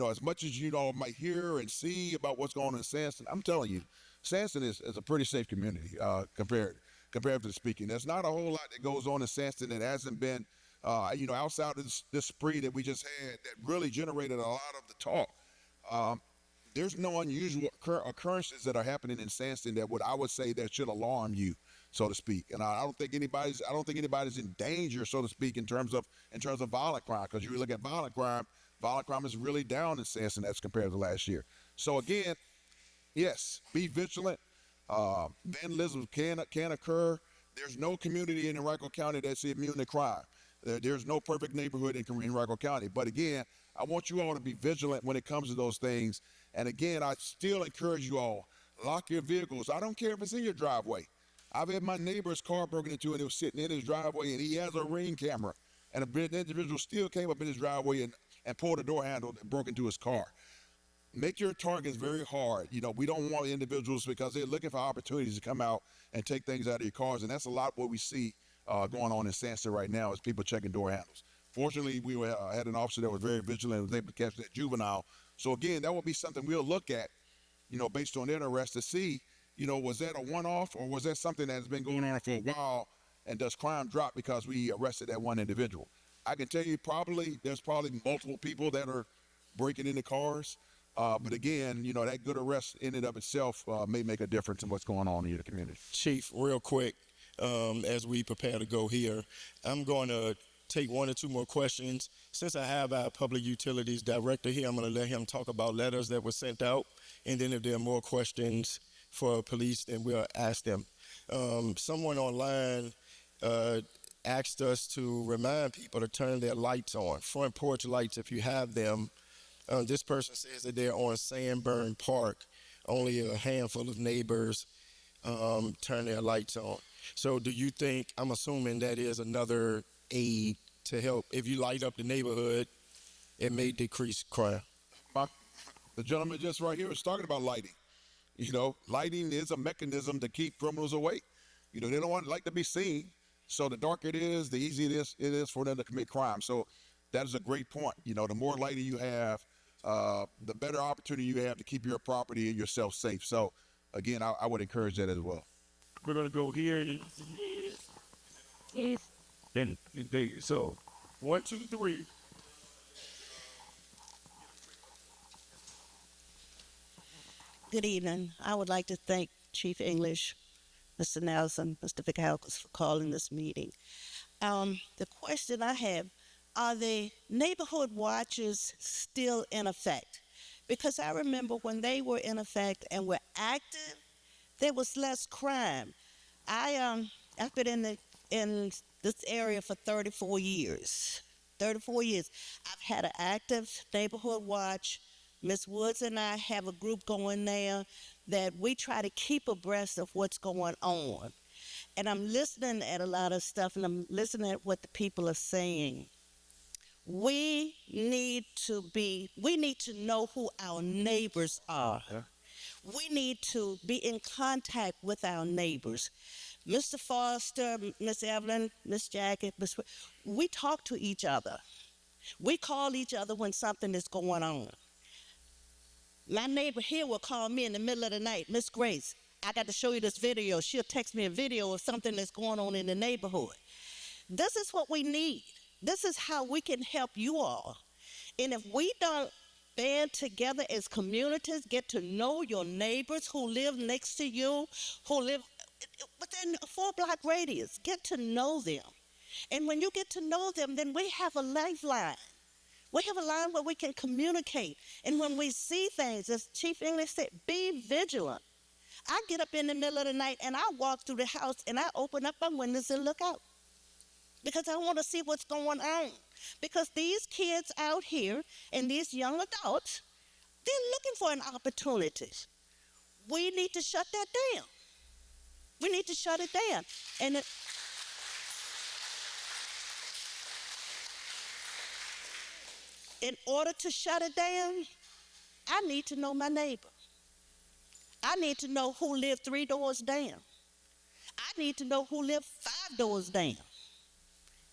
as much as might hear and see about what's going on in Sandston, I'm telling you, Sandston is a pretty safe community comparatively speaking. There's not a whole lot that goes on in Sandston that hasn't been, outside of this spree that we just had that really generated a lot of the talk. There's no unusual occurrences that are happening in Sandston that I would say that should alarm you, so to speak. And I don't think anybody's in danger, so to speak, in terms of violent crime. Because you look at violent crime is really down in Sandston as compared to last year. So again, yes, be vigilant. Vandalism can occur. There's no community in Henrico County that's immune to crime. There's no perfect neighborhood in Henrico County. But again, I want you all to be vigilant when it comes to those things. And again, I still encourage you all, lock your vehicles. I don't care if it's in your driveway. I've had my neighbor's car broken into and it was sitting in his driveway and he has a Ring camera. And an individual still came up in his driveway and pulled a door handle and broke into his car. Make your targets very hard. We don't want individuals because they're looking for opportunities to come out and take things out of your cars. And that's a lot what we see going on in Sandston right now is people checking door handles. Fortunately, we had an officer that was very vigilant and was able to catch that juvenile. So again, that will be something we'll look at, based on their arrest to see, was that a one-off or was that something that's been going on for a while and does crime drop because we arrested that one individual? I can tell you there's probably multiple people that are breaking into cars. But again, that good arrest in and of itself may make a difference in what's going on in your community. Chief, real quick, as we prepare to go here, I'm going to take one or two more questions. Since I have our public utilities director here, I'm going to let him talk about letters that were sent out. And then if there are more questions for police, then we'll ask them. Someone online asked us to remind people to turn their lights on, front porch lights if you have them. This person says that they're on Sandburn Park. Only a handful of neighbors turn their lights on. So do you think, I'm assuming that is another aid to help. If you light up the neighborhood, it may decrease crime. The gentleman just right here is talking about lighting. Lighting is a mechanism to keep criminals away. They don't like to be seen. So the darker it is, the easier it is for them to commit crime. So that is a great point. The more lighting you have, the better opportunity you have to keep your property and yourself safe. So again, I would encourage that as well. We're going to go here. Then, so 1, 2, 3. Good evening. I would like to thank Chief English, Mr. Nelson, Mr. Vithoulkas for calling this meeting. The question I have, are the neighborhood watches still in effect? Because I remember when they were in effect and were active, there was less crime. I've been in this area for 34 years. 34 years. I've had an active neighborhood watch. Miss Woods and I have a group going there that we try to keep abreast of what's going on. And I'm listening at a lot of stuff, and I'm listening at what the people are saying. We need to know who our neighbors are. Yeah. We need to be in contact with our neighbors. Mr. Foster, Miss Evelyn, Miss Jackie, we talk to each other. We call each other when something is going on. My neighbor here will call me in the middle of the night, Miss Grace, I got to show you this video. She'll text me a video of something that's going on in the neighborhood. This is what we need. This is how we can help you all. And if we don't band together as communities, get to know your neighbors who live next to you, who live within a 4-block radius, get to know them. And when you get to know them, then we have a lifeline. We have a line where we can communicate. And when we see things, as Chief English said, be vigilant. I get up in the middle of the night and I walk through the house and I open up my windows and look out because I want to see what's going on. Because these kids out here and these young adults, they're looking for an opportunity. We need to shut that down. We need to shut it down. And in order to shut it down, I need to know my neighbor. I need to know who lived 3 doors down. I need to know who lived 5 doors down.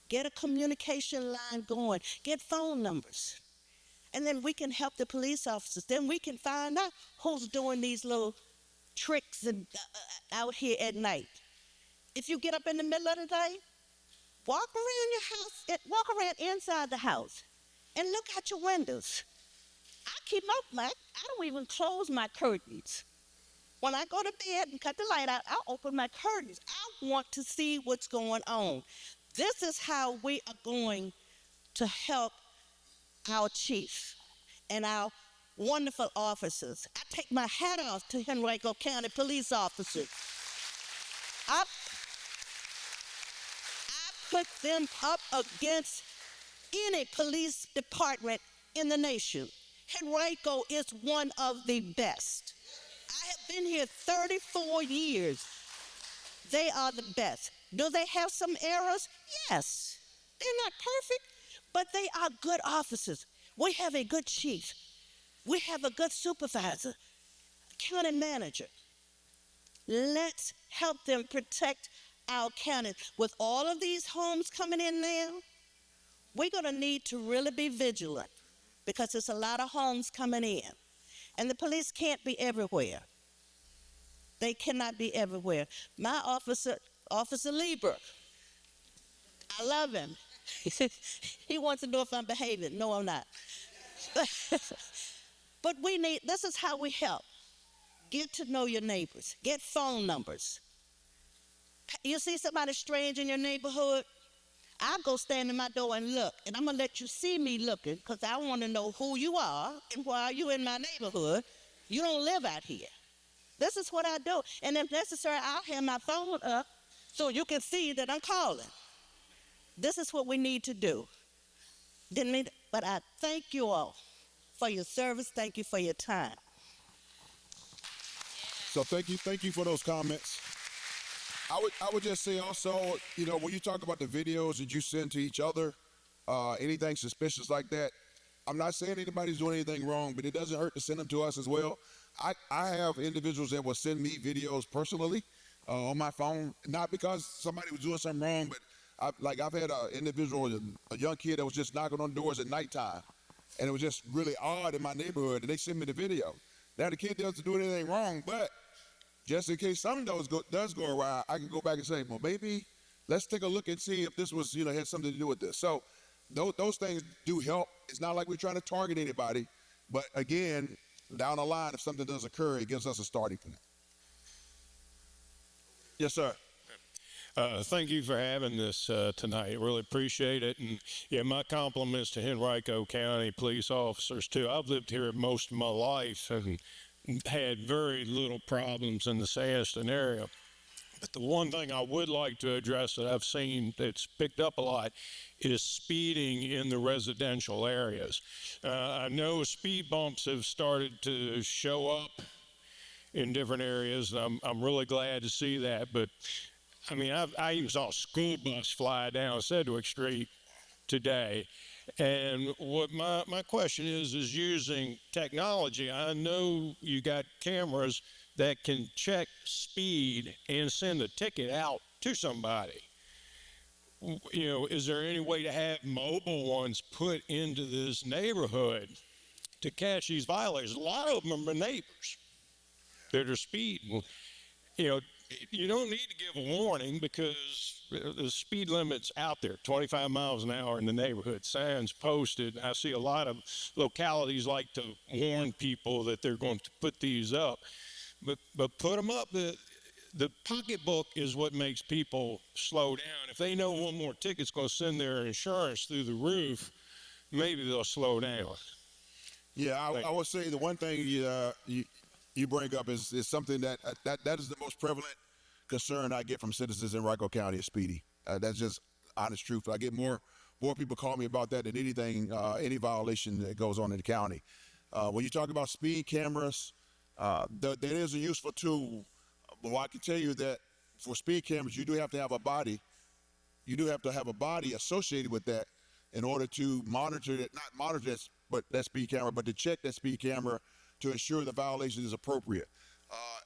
Get a communication line going. Get phone numbers. And then we can help the police officers. Then we can find out who's doing these little tricks out here at night. If you get up in the middle of the day, walk around your house, walk around inside the house, and look out your windows. I don't even close my curtains. When I go to bed and cut the light out, I'll open my curtains. I want to see what's going on. This is how we are going to help our chief and our wonderful officers. I take my hat off to Henrico County police officers. I put them up against any police department in the nation. Henrico is one of the best. I have been here 34 years. They are the best. Do they have some errors? Yes. They're not perfect, but they are good officers. We have a good chief. We have a good supervisor, county manager. Let's help them protect our county. With all of these homes coming in now, we're going to need to really be vigilant because there's a lot of homes coming in. And the police can't be everywhere. They cannot be everywhere. My officer, Officer Lieber, I love him. He wants to know if I'm behaving. No, I'm not. But this is how we help. Get to know your neighbors. Get phone numbers. You see somebody strange in your neighborhood, I'll go stand in my door and look. And I'm going to let you see me looking because I want to know who you are and why are you in my neighborhood. You don't live out here. This is what I do. And if necessary, I'll have my phone up so you can see that I'm calling. This is what we need to do. But I thank you all for your service. Thank you for your time. So thank you for those comments. I would just say also, when you talk about the videos that you send to each other, anything suspicious like that, I'm not saying anybody's doing anything wrong, but it doesn't hurt to send them to us as well. I have individuals that will send me videos personally on my phone, not because somebody was doing something wrong, but I've had an individual, a young kid that was just knocking on doors at nighttime, and it was just really odd in my neighborhood, and they sent me the video. Now the kid doesn't do anything wrong, but just in case something does go awry, I can go back and say, well, maybe let's take a look and see if this was, had something to do with this. So those things do help. It's not like we're trying to target anybody, but again, down the line, if something does occur, it gives us a starting point. Yes, sir. Thank you for having this tonight. Really appreciate it. And yeah, my compliments to Henrico County police officers too. I've lived here most of my life and had very little problems in the Sandston area. But the one thing I would like to address that I've seen that's picked up a lot is speeding in the residential areas. I know speed bumps have started to show up in different areas. I'm really glad to see that. But I mean, I even saw a school bus fly down Sedgwick Street today. And what my question is using technology. I know you got cameras that can check speed and send a ticket out to somebody. Is there any way to have mobile ones put into this neighborhood to catch these violators? A lot of them are neighbors that are speeding. You don't need to give a warning because the speed limit's out there, 25 miles an hour in the neighborhood, signs posted. I see a lot of localities like to warn people that they're going to put these up, but put them up. The pocketbook is what makes people slow down. If they know one more ticket's going to send their insurance through the roof, maybe they'll slow down. Yeah, I would say the one thing you bring up is something that is the most prevalent concern I get from citizens in Henrico County is speeding. That's just honest truth. I get more people call me about that than anything, any violation that goes on in the county. When you talk about speed cameras, that is a useful tool. But I can tell you that for speed cameras, you do have to have a body. You do have to have a body associated with that in order to monitor it, not monitor that, but that speed camera, but to check that speed camera to ensure the violation is appropriate.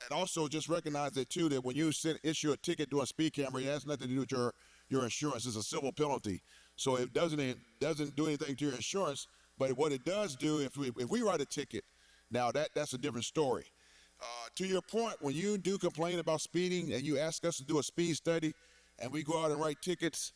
And also just recognize that too, that when you issue a ticket to a speed camera, it has nothing to do with your insurance. It's a civil penalty. So it doesn't do anything to your insurance, but what it does do, if we write a ticket, now that's a different story. To your point, when you do complain about speeding and you ask us to do a speed study and we go out and write tickets,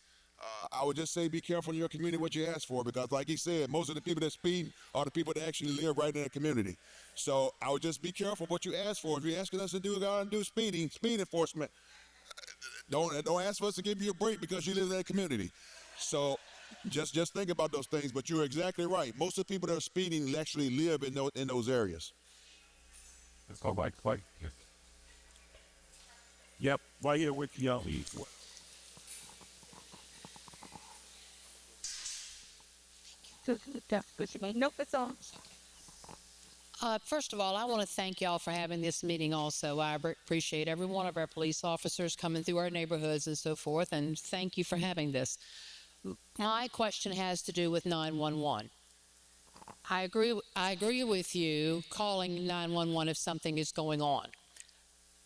I would just say be careful in your community what you ask for, because like he said, most of the people that speed are the people that actually live right in the community. So I would just be careful what you ask for. If you're asking us to go out and do speed enforcement, don't ask for us to give you a break because you live in that community. So just think about those things, but you're exactly right. Most of the people that are speeding actually live in those areas. Let's go back. Yep, right here with y'all. Nope, it's on. First of all, I want to thank y'all for having this meeting also. I appreciate every one of our police officers coming through our neighborhoods and so forth, and thank you for having this. My question has to do with 911. I agree with you calling 911 if something is going on.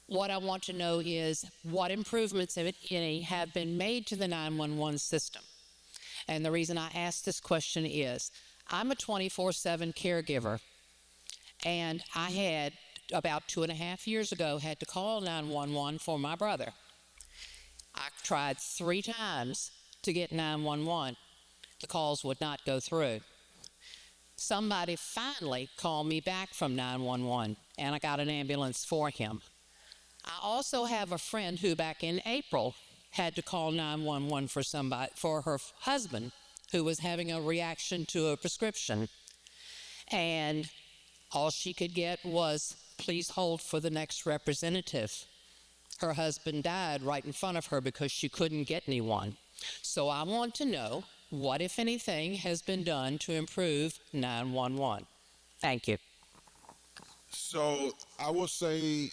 What I want to know is what improvements, if any, have been made to the 911 system. And the reason I ask this question is I'm a 24/7 caregiver, and I had about 2.5 years ago had to call 911 for my brother. I tried 3 times to get 911. The calls would not go through. Somebody finally called me back from 911, and I got an ambulance for him. I also have a friend who back in April had to call 911 for her husband who was having a reaction to a prescription. And all she could get was, please hold for the next representative. Her husband died right in front of her because she couldn't get anyone. So I want to know what, if anything, has been done to improve 911. Thank you. So I will say,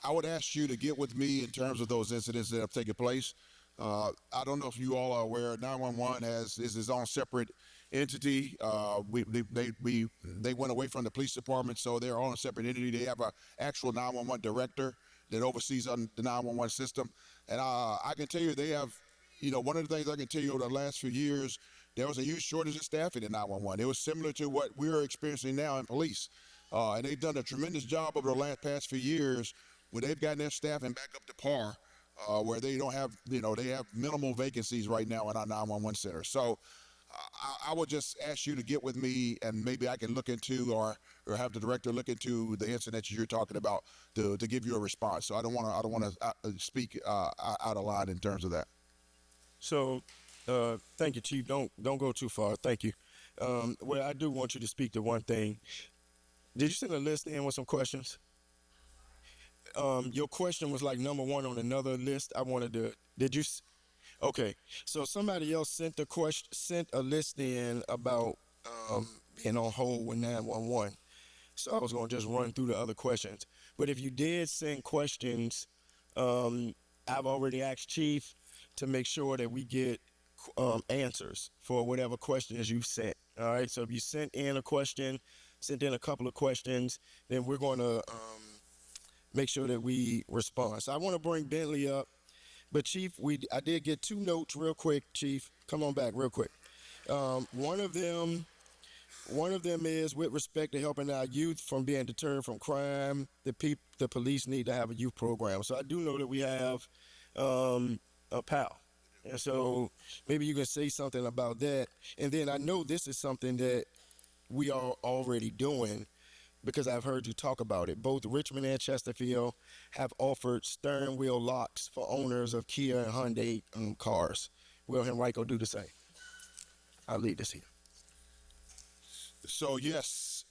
I would ask you to get with me in terms of those incidents that have taken place. I don't know if you all are aware, 911 is its own separate entity. They went away from the police department, so they're on a separate entity. They have an actual 911 director that oversees the 911 system. And I can tell you they have, one of the things I can tell you over the last few years, there was a huge shortage of staffing in 911. It was similar to what we're experiencing now in police. And they've done a tremendous job over the past few years where they've gotten their staffing back up to par, where they don't have, they have minimal vacancies right now in our 911 center. So I would just ask you to get with me, and maybe I can look into or have the director look into the incident you're talking about to give you a response. So I don't want to speak out of line in terms of that. So, thank you, Chief. Don't go too far. Thank you. Well, I do want you to speak to one thing. Did you send a list in with some questions? Your question was like number 1 on another list. I wanted to. Did you? Okay. So somebody else sent a list in about being on hold with 911. So I was gonna just run through the other questions. But if you did send questions, I've already asked Chief to make sure that we get answers for whatever questions you sent. All right. So if you sent in a couple of questions, then we're going to make sure that we respond. So I want to bring Bentley up, but Chief, I did get 2 notes real quick. Chief, come on back real quick. One of them is with respect to helping our youth from being deterred from crime. The police need to have a youth program. So I do know that we have a PAL. And so maybe you can say something about that. And then I know this is something that we are already doing because I've heard you talk about it. Both Richmond and Chesterfield have offered steering wheel locks for owners of Kia and Hyundai cars. Will Henrico do the same? I'll leave this here. So yes,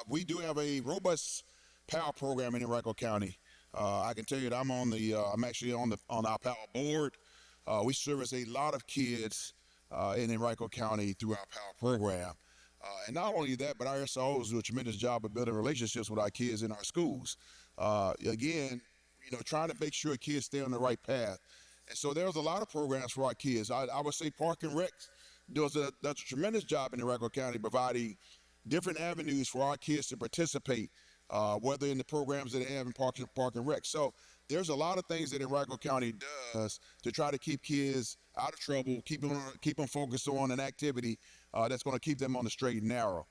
we do have a robust PAL program in Henrico County. I can tell you that I'm actually on our PAL board. We service a lot of kids in Henrico County through our PAL program. And not only that, but our SROs do a tremendous job of building relationships with our kids in our schools. Again, trying to make sure kids stay on the right path. And so there's a lot of programs for our kids. I would say Park and Rec does a tremendous job in Henrico County providing different avenues for our kids to participate, whether in the programs that they have in Park and Rec. So there's a lot of things that Henrico County does to try to keep kids out of trouble, keep them focused on an activity that's going to keep them on the straight and narrow.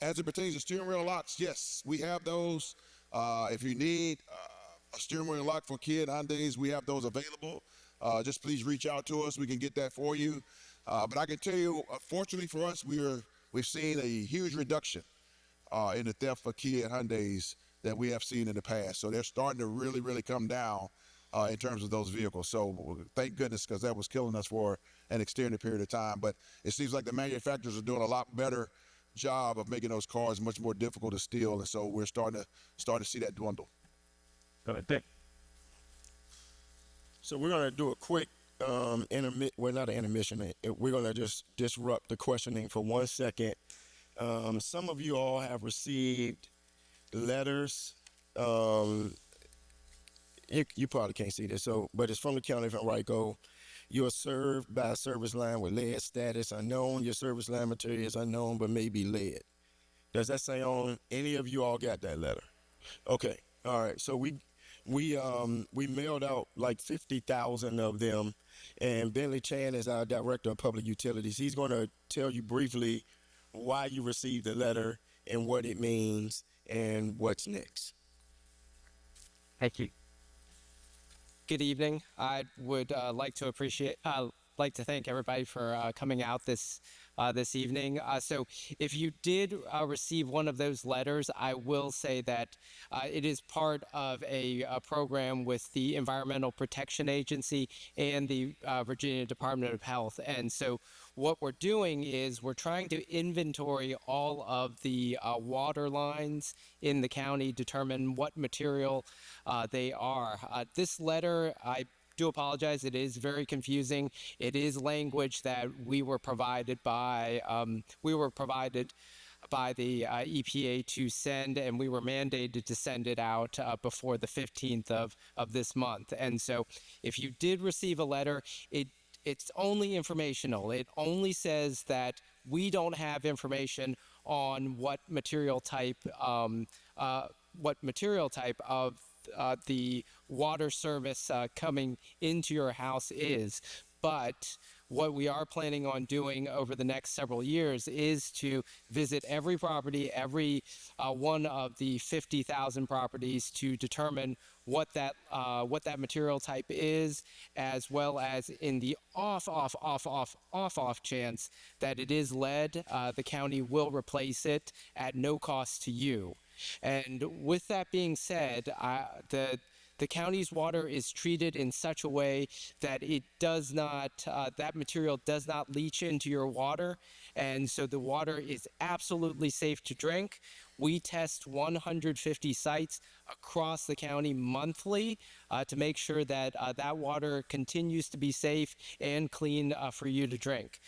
As it pertains to steering wheel locks, yes, we have those. If you need a steering wheel lock for kid Hyundais, we have those available. Just please reach out to us. We can get that for you. But I can tell you, fortunately for us, we've seen a huge reduction in the theft for kid Hyundais that we have seen in the past. So they're starting to really, really come down in terms of those vehicles. So thank goodness, because that was killing us for an extended period of time. But it seems like the manufacturers are doing a lot better job of making those cars much more difficult to steal. And so we're starting to see that dwindle. Go ahead, Dick. So we're going to do a quick not an intermission. We're going to just disrupt the questioning for 1 second. Some of you all have received letters. You probably can't see this, but it's from the County of Henrico. You are served by a service line with lead status unknown. Your service line material is unknown, but may be lead. Does that say on any of you all got that letter? Okay. All right. So we mailed out like 50,000 of them, and Bentley Chan is our Director of Public Utilities. He's going to tell you briefly why you received the letter and what it means and what's next. Thank you. Good evening. I would like to thank everybody for coming out this evening. So if you did receive one of those letters, I will say that it is part of a program with the Environmental Protection Agency and the Virginia Department of Health. And so what we're doing is we're trying to inventory all of the water lines in the county, determine what material they are. This letter, I do apologize, it is very confusing. It is language that we were provided by the EPA to send, and we were mandated to send it out before the 15th of this month. And so if you did receive a letter, it's only informational. It only says that we don't have information on what material type of the water service coming into your house is. But what we are planning on doing over the next several years is to visit every property, every one of the 50,000 properties, to determine what that material type is, as well as in the off chance that it is lead, the county will replace it at no cost to you. And with that being said, the county's water is treated in such a way that it does not, that material does not leach into your water, and so the water is absolutely safe to drink. We test 150 sites across the county monthly to make sure that that water continues to be safe and clean for you to drink.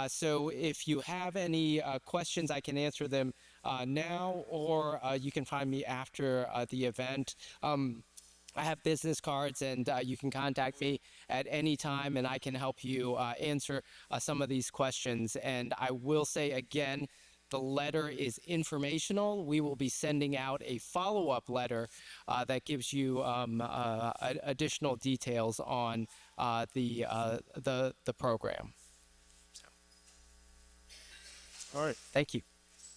So if you have any questions, I can answer them now, or you can find me after the event. I have business cards, and you can contact me at any time, and I can help you answer some of these questions. And I will say again, the letter is informational. We will be sending out a follow-up letter that gives you additional details on the program. All right. Thank you.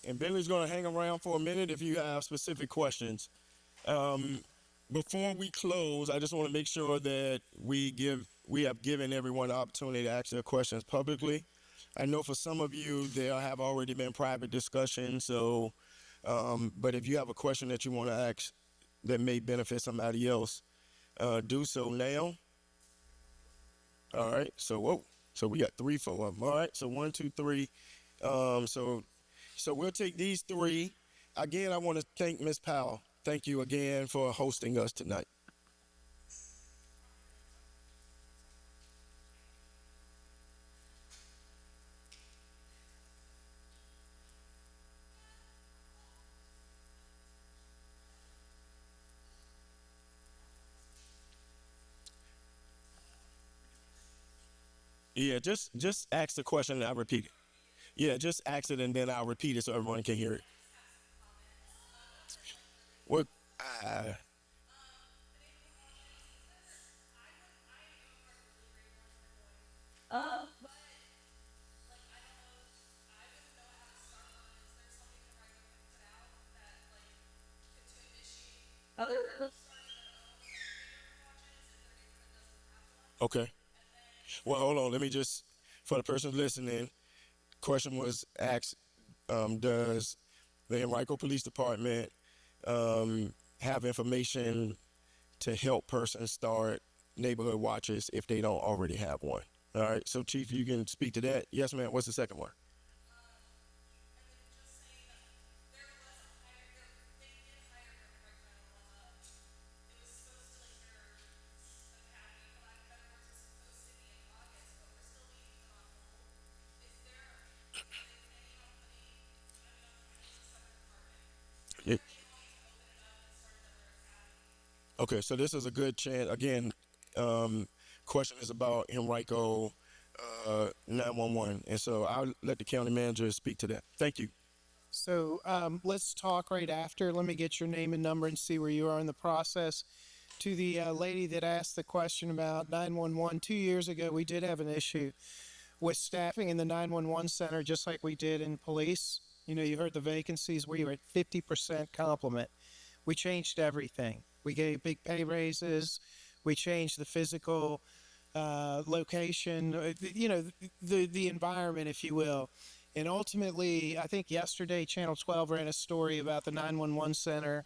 And Bentley's going to hang around for a minute if you have specific questions. Before we close, I just want to make sure that we have given everyone the opportunity to ask their questions publicly. I know for some of you, there have already been private discussions. So, but if you have a question that you want to ask that may benefit somebody else, do so now. All right. So we got 3, 4 of them. All right. So 1, 2, 3. So So we'll take these three. Again, I want to thank Ms. Powell. Thank you again for hosting us tonight. Yeah, just ask the question and I'll repeat it. Yeah, just ask it and then I'll repeat it so everyone can hear it. What? Uh, okay. Well, hold on. Let me just, for the person listening, question was asked, does the Henrico Police Department have information to help persons start neighborhood watches if they don't already have one? All right. So, Chief, you can speak to that. Yes, ma'am. What's the second one? Yeah. Okay, so this is a good chance. Again, question is about Henrico 911, and so I'll let the county manager speak to that. Thank you. So let's talk right after. Let me get your name and number and see where you are in the process. To the lady that asked the question about 911, 2 years ago, we did have an issue with staffing in the 911 center, just like we did in police. You know, you heard the vacancies. We were at 50% complement. We changed everything. We gave big pay raises. We changed the physical location, the environment, if you will. And ultimately, I think yesterday, Channel 12 ran a story about the 911 center.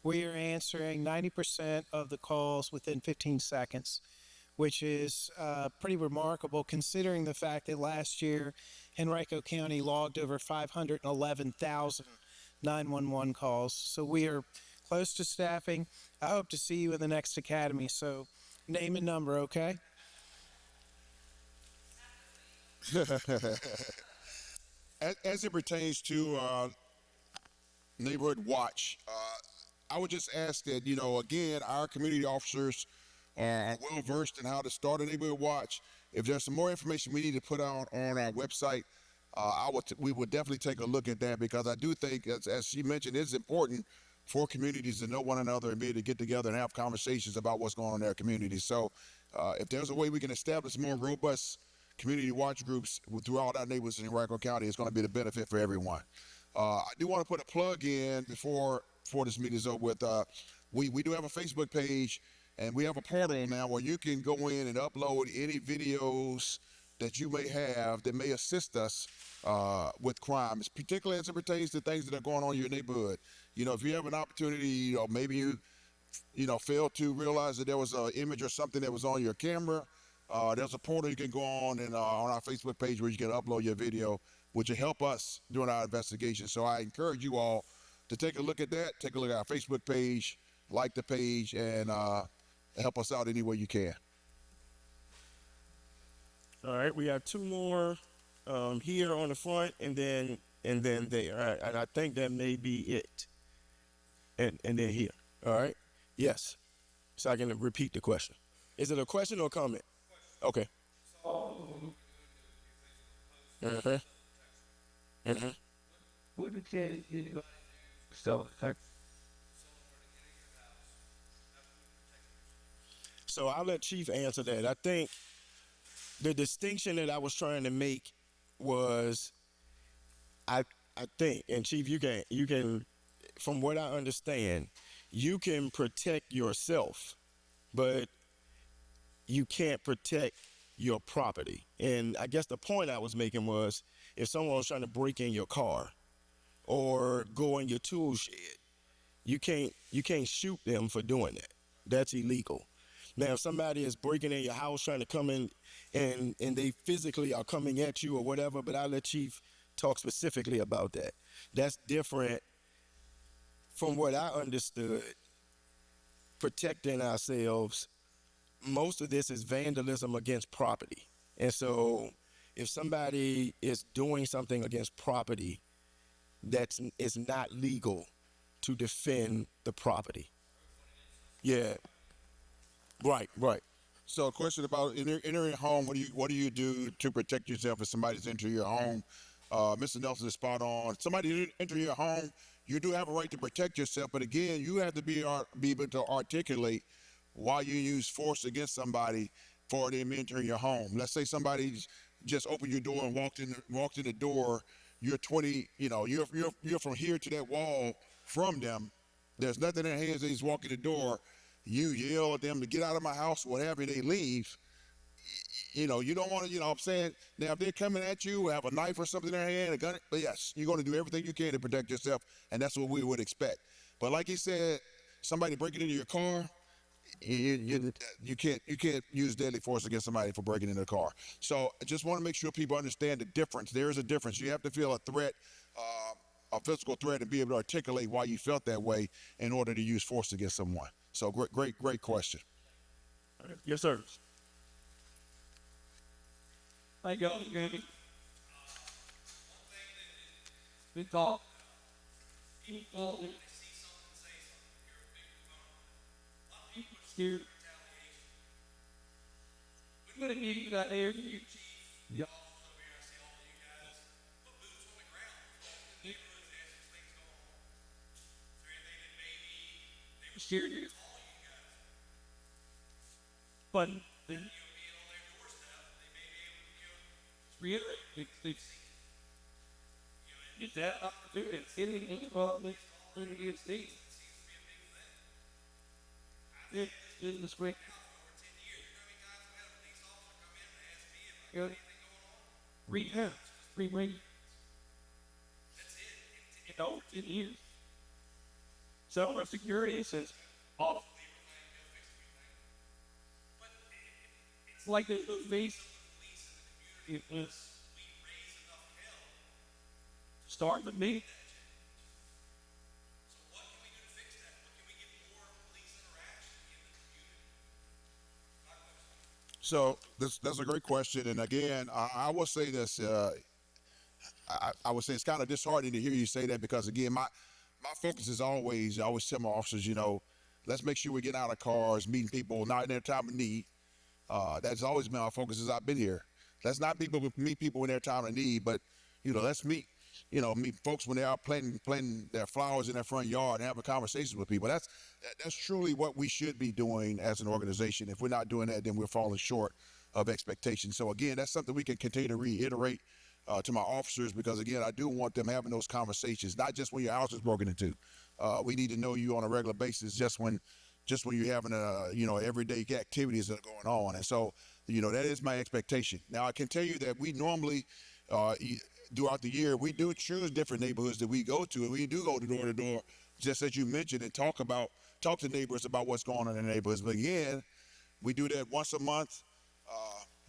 We are answering 90% of the calls within 15 seconds, which is pretty remarkable considering the fact that last year, Henrico County logged over 511,000 911 calls. So we are close to staffing. I hope to see you in the next academy. So name and number, okay? As it pertains to neighborhood watch, I would just ask that, again, our community officers are well versed in how to start a neighborhood watch. If there's some more information we need to put out on our website, we would definitely take a look at that, because I do think, as she mentioned, it's important for communities to know one another and be able to get together and have conversations about what's going on in their communities. So if there's a way we can establish more robust community watch groups throughout our neighborhoods in Henrico County, it's going to be the benefit for everyone. I do want to put a plug in before this meeting is over with. We do have a Facebook page, and we have a portal now where you can go in and upload any videos that you may have that may assist us with crime, particularly as it pertains to things that are going on in your neighborhood. If you have an opportunity, maybe you failed to realize that there was an image or something that was on your camera, there's a portal you can go on and on our Facebook page where you can upload your video, which will help us during our investigation. So I encourage you all to take a look at that, take a look at our Facebook page, like the page, and help us out any way you can. All right, we have two more here on the front, and then there. All right, and I think that may be it. And then here. All right. Yes. So I can repeat the question. Is it a question or a comment? Okay. What did you so So I'll let Chief answer that. I think the distinction that I was trying to make was, I think, and Chief, you can, from what I understand, you can protect yourself, but you can't protect your property. And I guess the point I was making was, if someone was trying to break in your car or go in your tool shed, you can't shoot them for doing that. That's illegal. Now, if somebody is breaking in your house trying to come in and they physically are coming at you or whatever, but I'll let Chief talk specifically about that. That's different from what I understood. Protecting ourselves, most of this is vandalism against property. And so if somebody is doing something against property, that's is not legal to defend the property. Yeah. Right, right. So, a question about entering a home. What do you do to protect yourself if somebody's entering your home? Mr. Nelson is spot on. Somebody enter your home, you do have a right to protect yourself, but again, you have to be able to articulate why you use force against somebody for them entering your home. Let's say somebody just opened your door and walked in the door. You're 20, you're from here to that wall from them. There's nothing in their hands. They just walk in the door. You yell at them to get out of my house, whatever. They leave. You don't want to, what I'm saying? Now, if they're coming at you, have a knife or something in their hand, a gun, but yes, you're going to do everything you can to protect yourself, and that's what we would expect. But like he said, somebody breaking into your car, you can't use deadly force against somebody for breaking into a car. So I just want to make sure people understand the difference. There is a difference. You have to feel a threat, a physical threat, and be able to articulate why you felt that way in order to use force against someone. So great question. Yes, sir. Thank you, Jamie. Good talk. Scared. We're gonna give you that air. Yeah. Scared you. But then reiterate, get that opportunity. Anything involved in the state. In the spring. Rehab, re-ring. It is. So our security says off. It's like the base. It was start with me. So that's a great question, and again, I will say this. I would say it's kind of disheartening to hear you say that because again, my focus is always, I always tell my officers, let's make sure we get out of cars, meeting people not in their time of need. That's always been our focus as I've been here. Let's not meet people in their time of need, but let's meet folks when they are planting their flowers in their front yard and having conversations with people. That's truly what we should be doing as an organization. If we're not doing that, then we're falling short of expectations. So again, that's something we can continue to reiterate to my officers because again, I do want them having those conversations, not just when your house is broken into. We need to know you on a regular basis, just when you're having everyday activities that are going on. And so, that is my expectation. Now, I can tell you that we normally, throughout the year, we do choose different neighborhoods that we go to, and we do go door to door, just as you mentioned, and talk to neighbors about what's going on in the neighborhoods. But again, we do that once a month.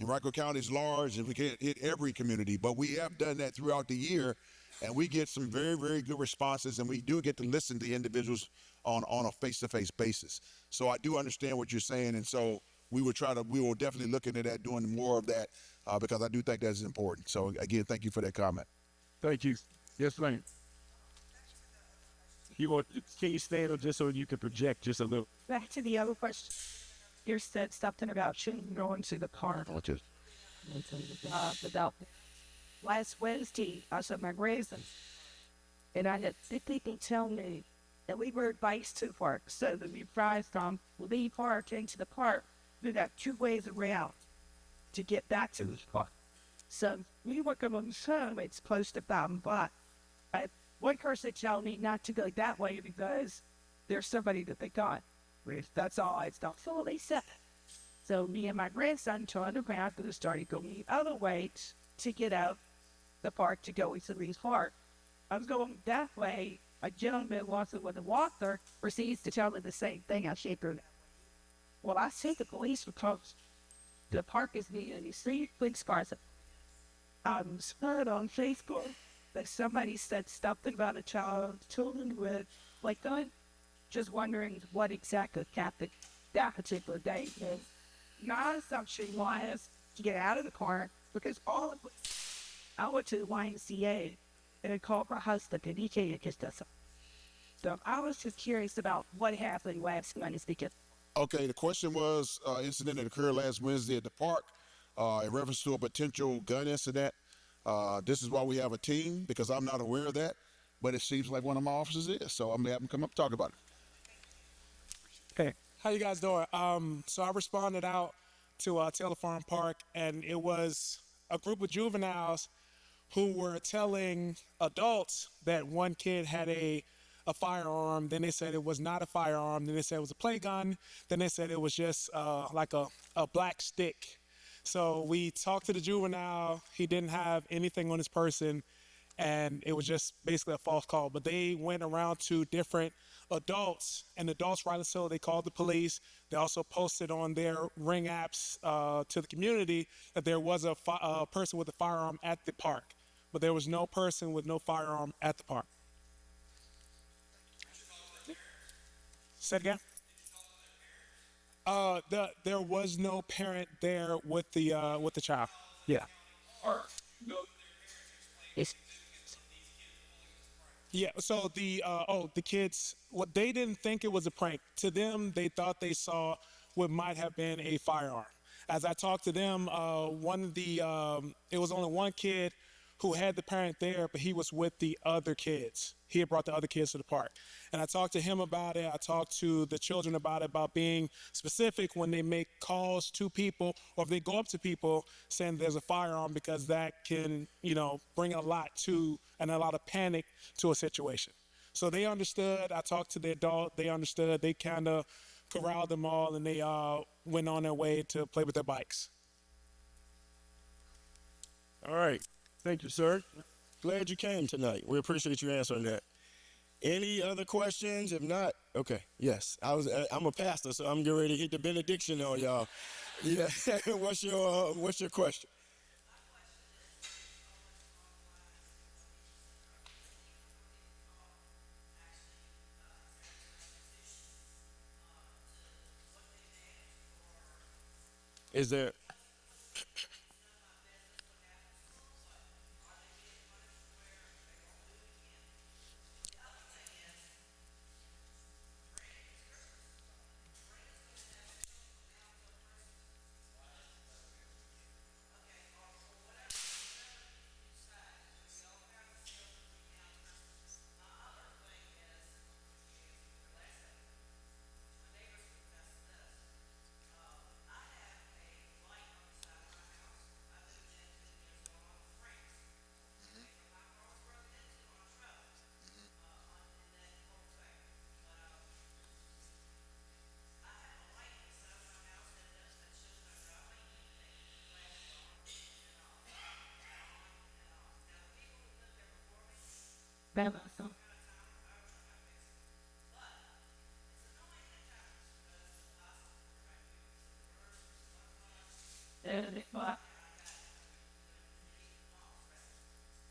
Henrico County is large, and we can't hit every community, but we have done that throughout the year, and we get some very, very good responses, and we do get to listen to individuals on a face-to-face basis. So I do understand what you're saying, and so we will definitely look into that, doing more of that, because I do think that's important. So again, thank you for that comment. Thank you. Yes, ma'am. Can you stand up just so you can project just a little? Back to the other question. You said something about shouldn't go into the park. Without last Wednesday, I was at my grandson, and I had 6 people tell me that we rode bikes to the park. So that we drive from Lee Park into the park, we got 2 ways around to get back to the park. So we were going home, it's close to 1,000 blocks. One person told me not to go that way because there's somebody that they got. That's all. It's not fully set. So me and my grandson turned around and started going the other way to get out the park to go into Reed's Park. I was going that way. A gentleman walking with a walker proceeds to tell me the same thing. I shaped her. Well, I see the police because the park is near the street police cars. I was heard on Facebook that somebody said something about children with like gun. Just wondering what exactly happened that particular day. And my assumption was to get out of the car because all of us, I went to the YMCA and I called my husband and he came and kissed us. So I was just curious about what happened last Wednesday weekend. Okay, the question was incident that occurred last Wednesday at the park in reference to a potential gun incident. This is why we have a team, because I'm not aware of that, but it seems like one of my officers is. So I'm gonna have them come up and talk about it. Hey, how you guys doing? So I responded out to Taylor Farm Park, and it was a group of juveniles who were telling adults that one kid had a firearm. Then they said it was not a firearm. Then they said it was a play gun. Then they said it was just like a black stick. So we talked to the juvenile. He didn't have anything on his person, and it was just basically a false call. But they went around to different adults, and adults, rightly so, they called the police. They also posted on their Ring apps to the community that there was a person with a firearm at the park, but there was no person with no firearm at the park. Say it again. There was no parent there with the child. Yeah. Yeah, so the kids, what they didn't think it was a prank. To them, they thought they saw what might have been a firearm. As I talked to them, it was only one kid who had the parent there, but he was with the other kids. He had brought the other kids to the park. And I talked to him about it. I talked to the children about being specific when they make calls to people, or if they go up to people saying there's a firearm, because that can, bring a lot of panic to a situation. So they understood. I talked to the adult. They understood. They kind of corralled them all, and they went on their way to play with their bikes. All right. Thank you, sir. Glad you came tonight. We appreciate you answering that. Any other questions? If not, okay. Yes, I'm a pastor, so I'm getting ready to hit the benediction on y'all. Yeah. What's your question? Is there?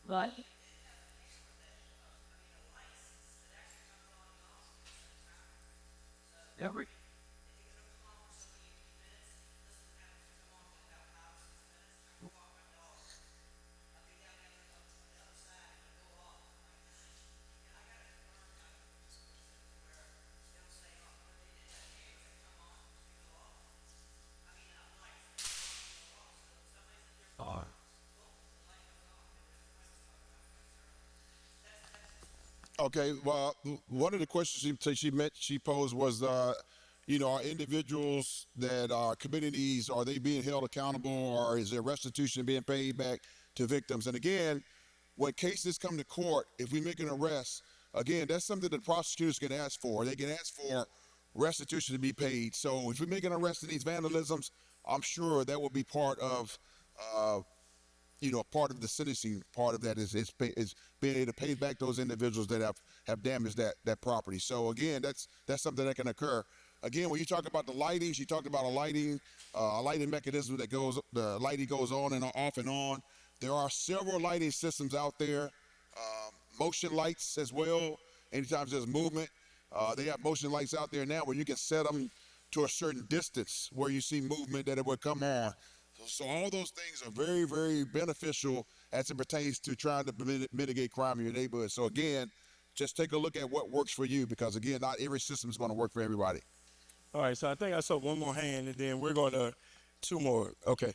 What? Every. Okay, well, one of the questions she posed was, are individuals that are committing these, are they being held accountable, or is there restitution being paid back to victims? And again, when cases come to court, if we make an arrest, again, that's something that prosecutors can ask for. They can ask for restitution to be paid. So if we make an arrest in these vandalisms, I'm sure that will be part of part of the sentencing part of that is being able to pay back those individuals that have damaged that property. So again, that's something that can occur. Again, when you talk about the lighting, she talked about a lighting mechanism the lighting goes on and off and on. There are several lighting systems out there. motion lights as well. Anytime there's movement, they have motion lights out there now where you can set them to a certain distance where you see movement that it would come on. So all those things are very, very beneficial as it pertains to trying to mitigate crime in your neighborhood. So again, just take a look at what works for you, because again, not every system is going to work for everybody. All right, so I think I saw one more hand, and then we're going to two more. Okay.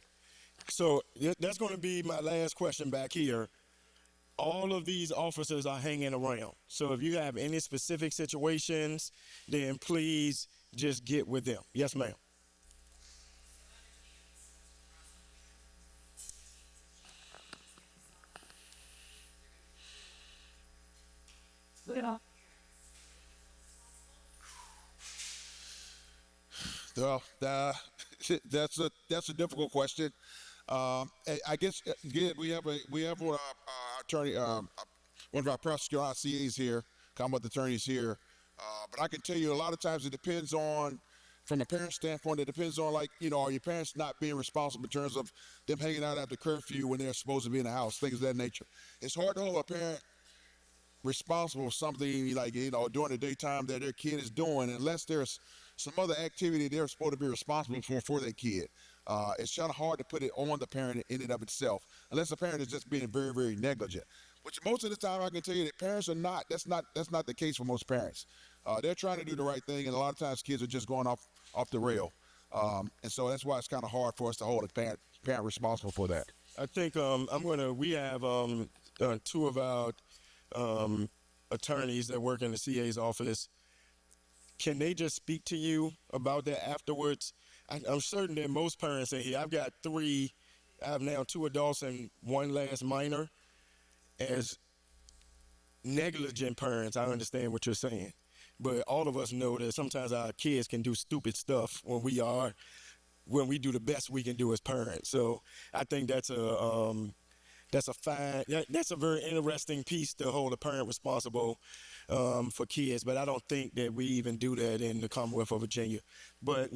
So that's going to be my last question back here. All of these officers are hanging around. So if you have any specific situations, then please just get with them. Yes, ma'am. Yeah. Well, that's a difficult question. I guess again we have one of our attorney, one of our prosecutor CAs here, combat attorneys here. But I can tell you a lot of times it depends on, from a parent standpoint, it depends on, like, are your parents not being responsible in terms of them hanging out after curfew when they're supposed to be in the house, things of that nature. It's hard to hold a parent responsible for something like, during the daytime that their kid is doing, unless there's some other activity they're supposed to be responsible for their kid. It's kind of hard to put it on the parent in and of itself, unless the parent is just being very, very negligent. Which most of the time I can tell you that parents are not. That's not the case for most parents. They're trying to do the right thing, and a lot of times kids are just going off the rail. And so that's why it's kind of hard for us to hold a parent responsible for that. I think we have two of our attorneys that work in the CA's office. Can they just speak to you about that afterwards? I'm certain that most parents in here, I have now 2 adults and 1 last minor. As negligent parents, I understand what you're saying. But all of us know that sometimes our kids can do stupid stuff when we do the best we can do as parents. So I think that's a very interesting piece to hold a parent responsible for kids. But I don't think that we even do that in the Commonwealth of Virginia. But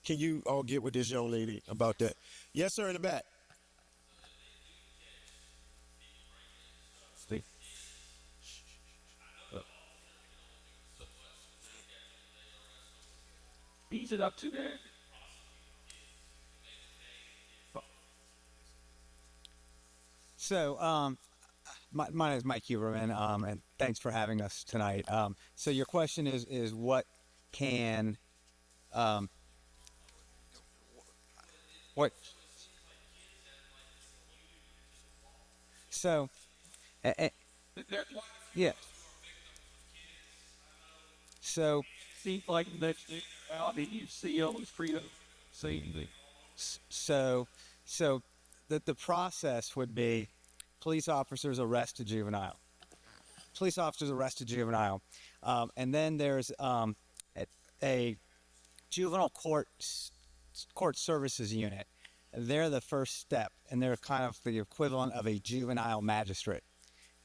can you all get with this young lady about that? Yes, sir, in the back. Beat it up to there. So, my name is Mike Huberman, and thanks for having us tonight. So your question is what can, what? So, yeah. So, seems like that out you see all those freedom. So the process would be police officers arrest a juvenile. And then there's a juvenile court services unit. They're the first step, and they're kind of the equivalent of a juvenile magistrate.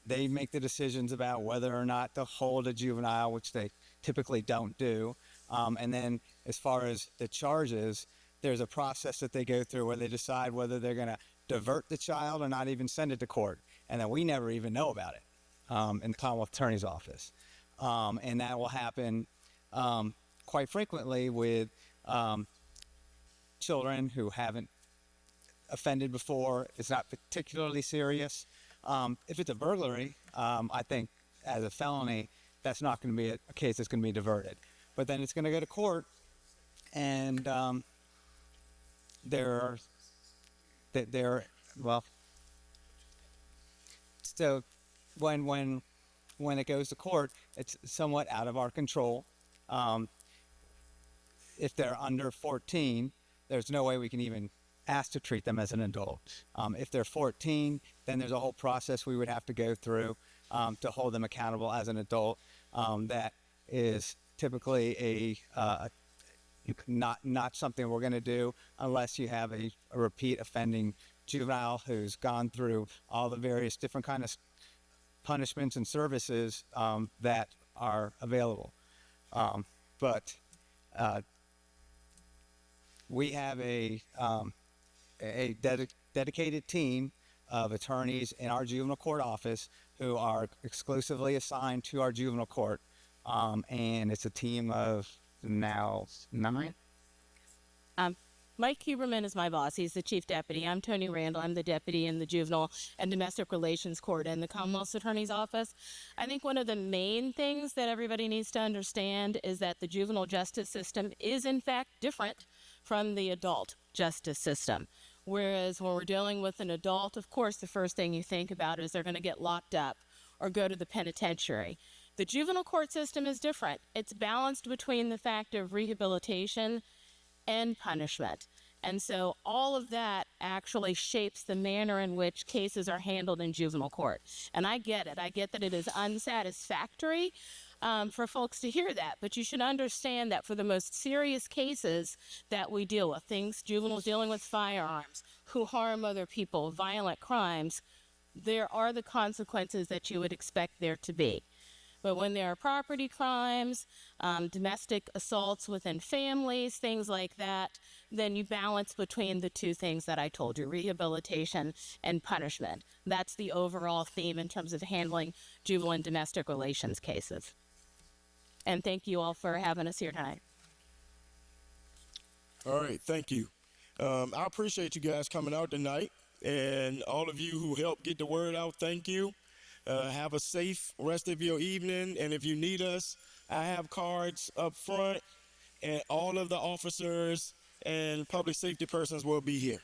They make the decisions about whether or not to hold a juvenile, which they typically don't do. And then as far as the charges, there's a process that they go through where they decide whether they're going to divert the child or not even send it to court. And then we never even know about it in the Commonwealth Attorney's Office. And that will happen quite frequently with children who haven't offended before. It's not particularly serious. If it's a burglary, I think as a felony, that's not going to be a case that's going to be diverted. But then it's going to go to court, and so when it goes to court, it's somewhat out of our control. If they're under 14, there's no way we can even ask to treat them as an adult. If they're 14, then there's a whole process we would have to go through to hold them accountable as an adult. That is typically not something we're going to do unless you have a repeat offending juvenile who's gone through all the various different kind of punishments and services that are available. But we have a dedicated team of attorneys in our juvenile court office who are exclusively assigned to our juvenile court. And it's a team of now 9. Mike Huberman is my boss. He's the chief deputy. I'm Tony Randall. I'm the deputy in the Juvenile and Domestic Relations Court in the Commonwealth's Attorney's Office. I think one of the main things that everybody needs to understand is that the juvenile justice system is, in fact, different from the adult justice system. Whereas when we're dealing with an adult, of course, the first thing you think about is they're going to get locked up or go to the penitentiary. The juvenile court system is different. It's balanced between the fact of rehabilitation and punishment. And so all of that actually shapes the manner in which cases are handled in juvenile court. And I get it. I get that it is unsatisfactory for folks to hear that. But you should understand that for the most serious cases that we deal with, juveniles dealing with firearms, who harm other people, violent crimes, there are the consequences that you would expect there to be. But when there are property crimes, domestic assaults within families, things like that, then you balance between the two things that I told you, rehabilitation and punishment. That's the overall theme in terms of handling juvenile and domestic relations cases. And thank you all for having us here tonight. All right, thank you. I appreciate you guys coming out tonight, and all of you who helped get the word out, thank you. Have a safe rest of your evening, and if you need us, I have cards up front, and all of the officers and public safety persons will be here.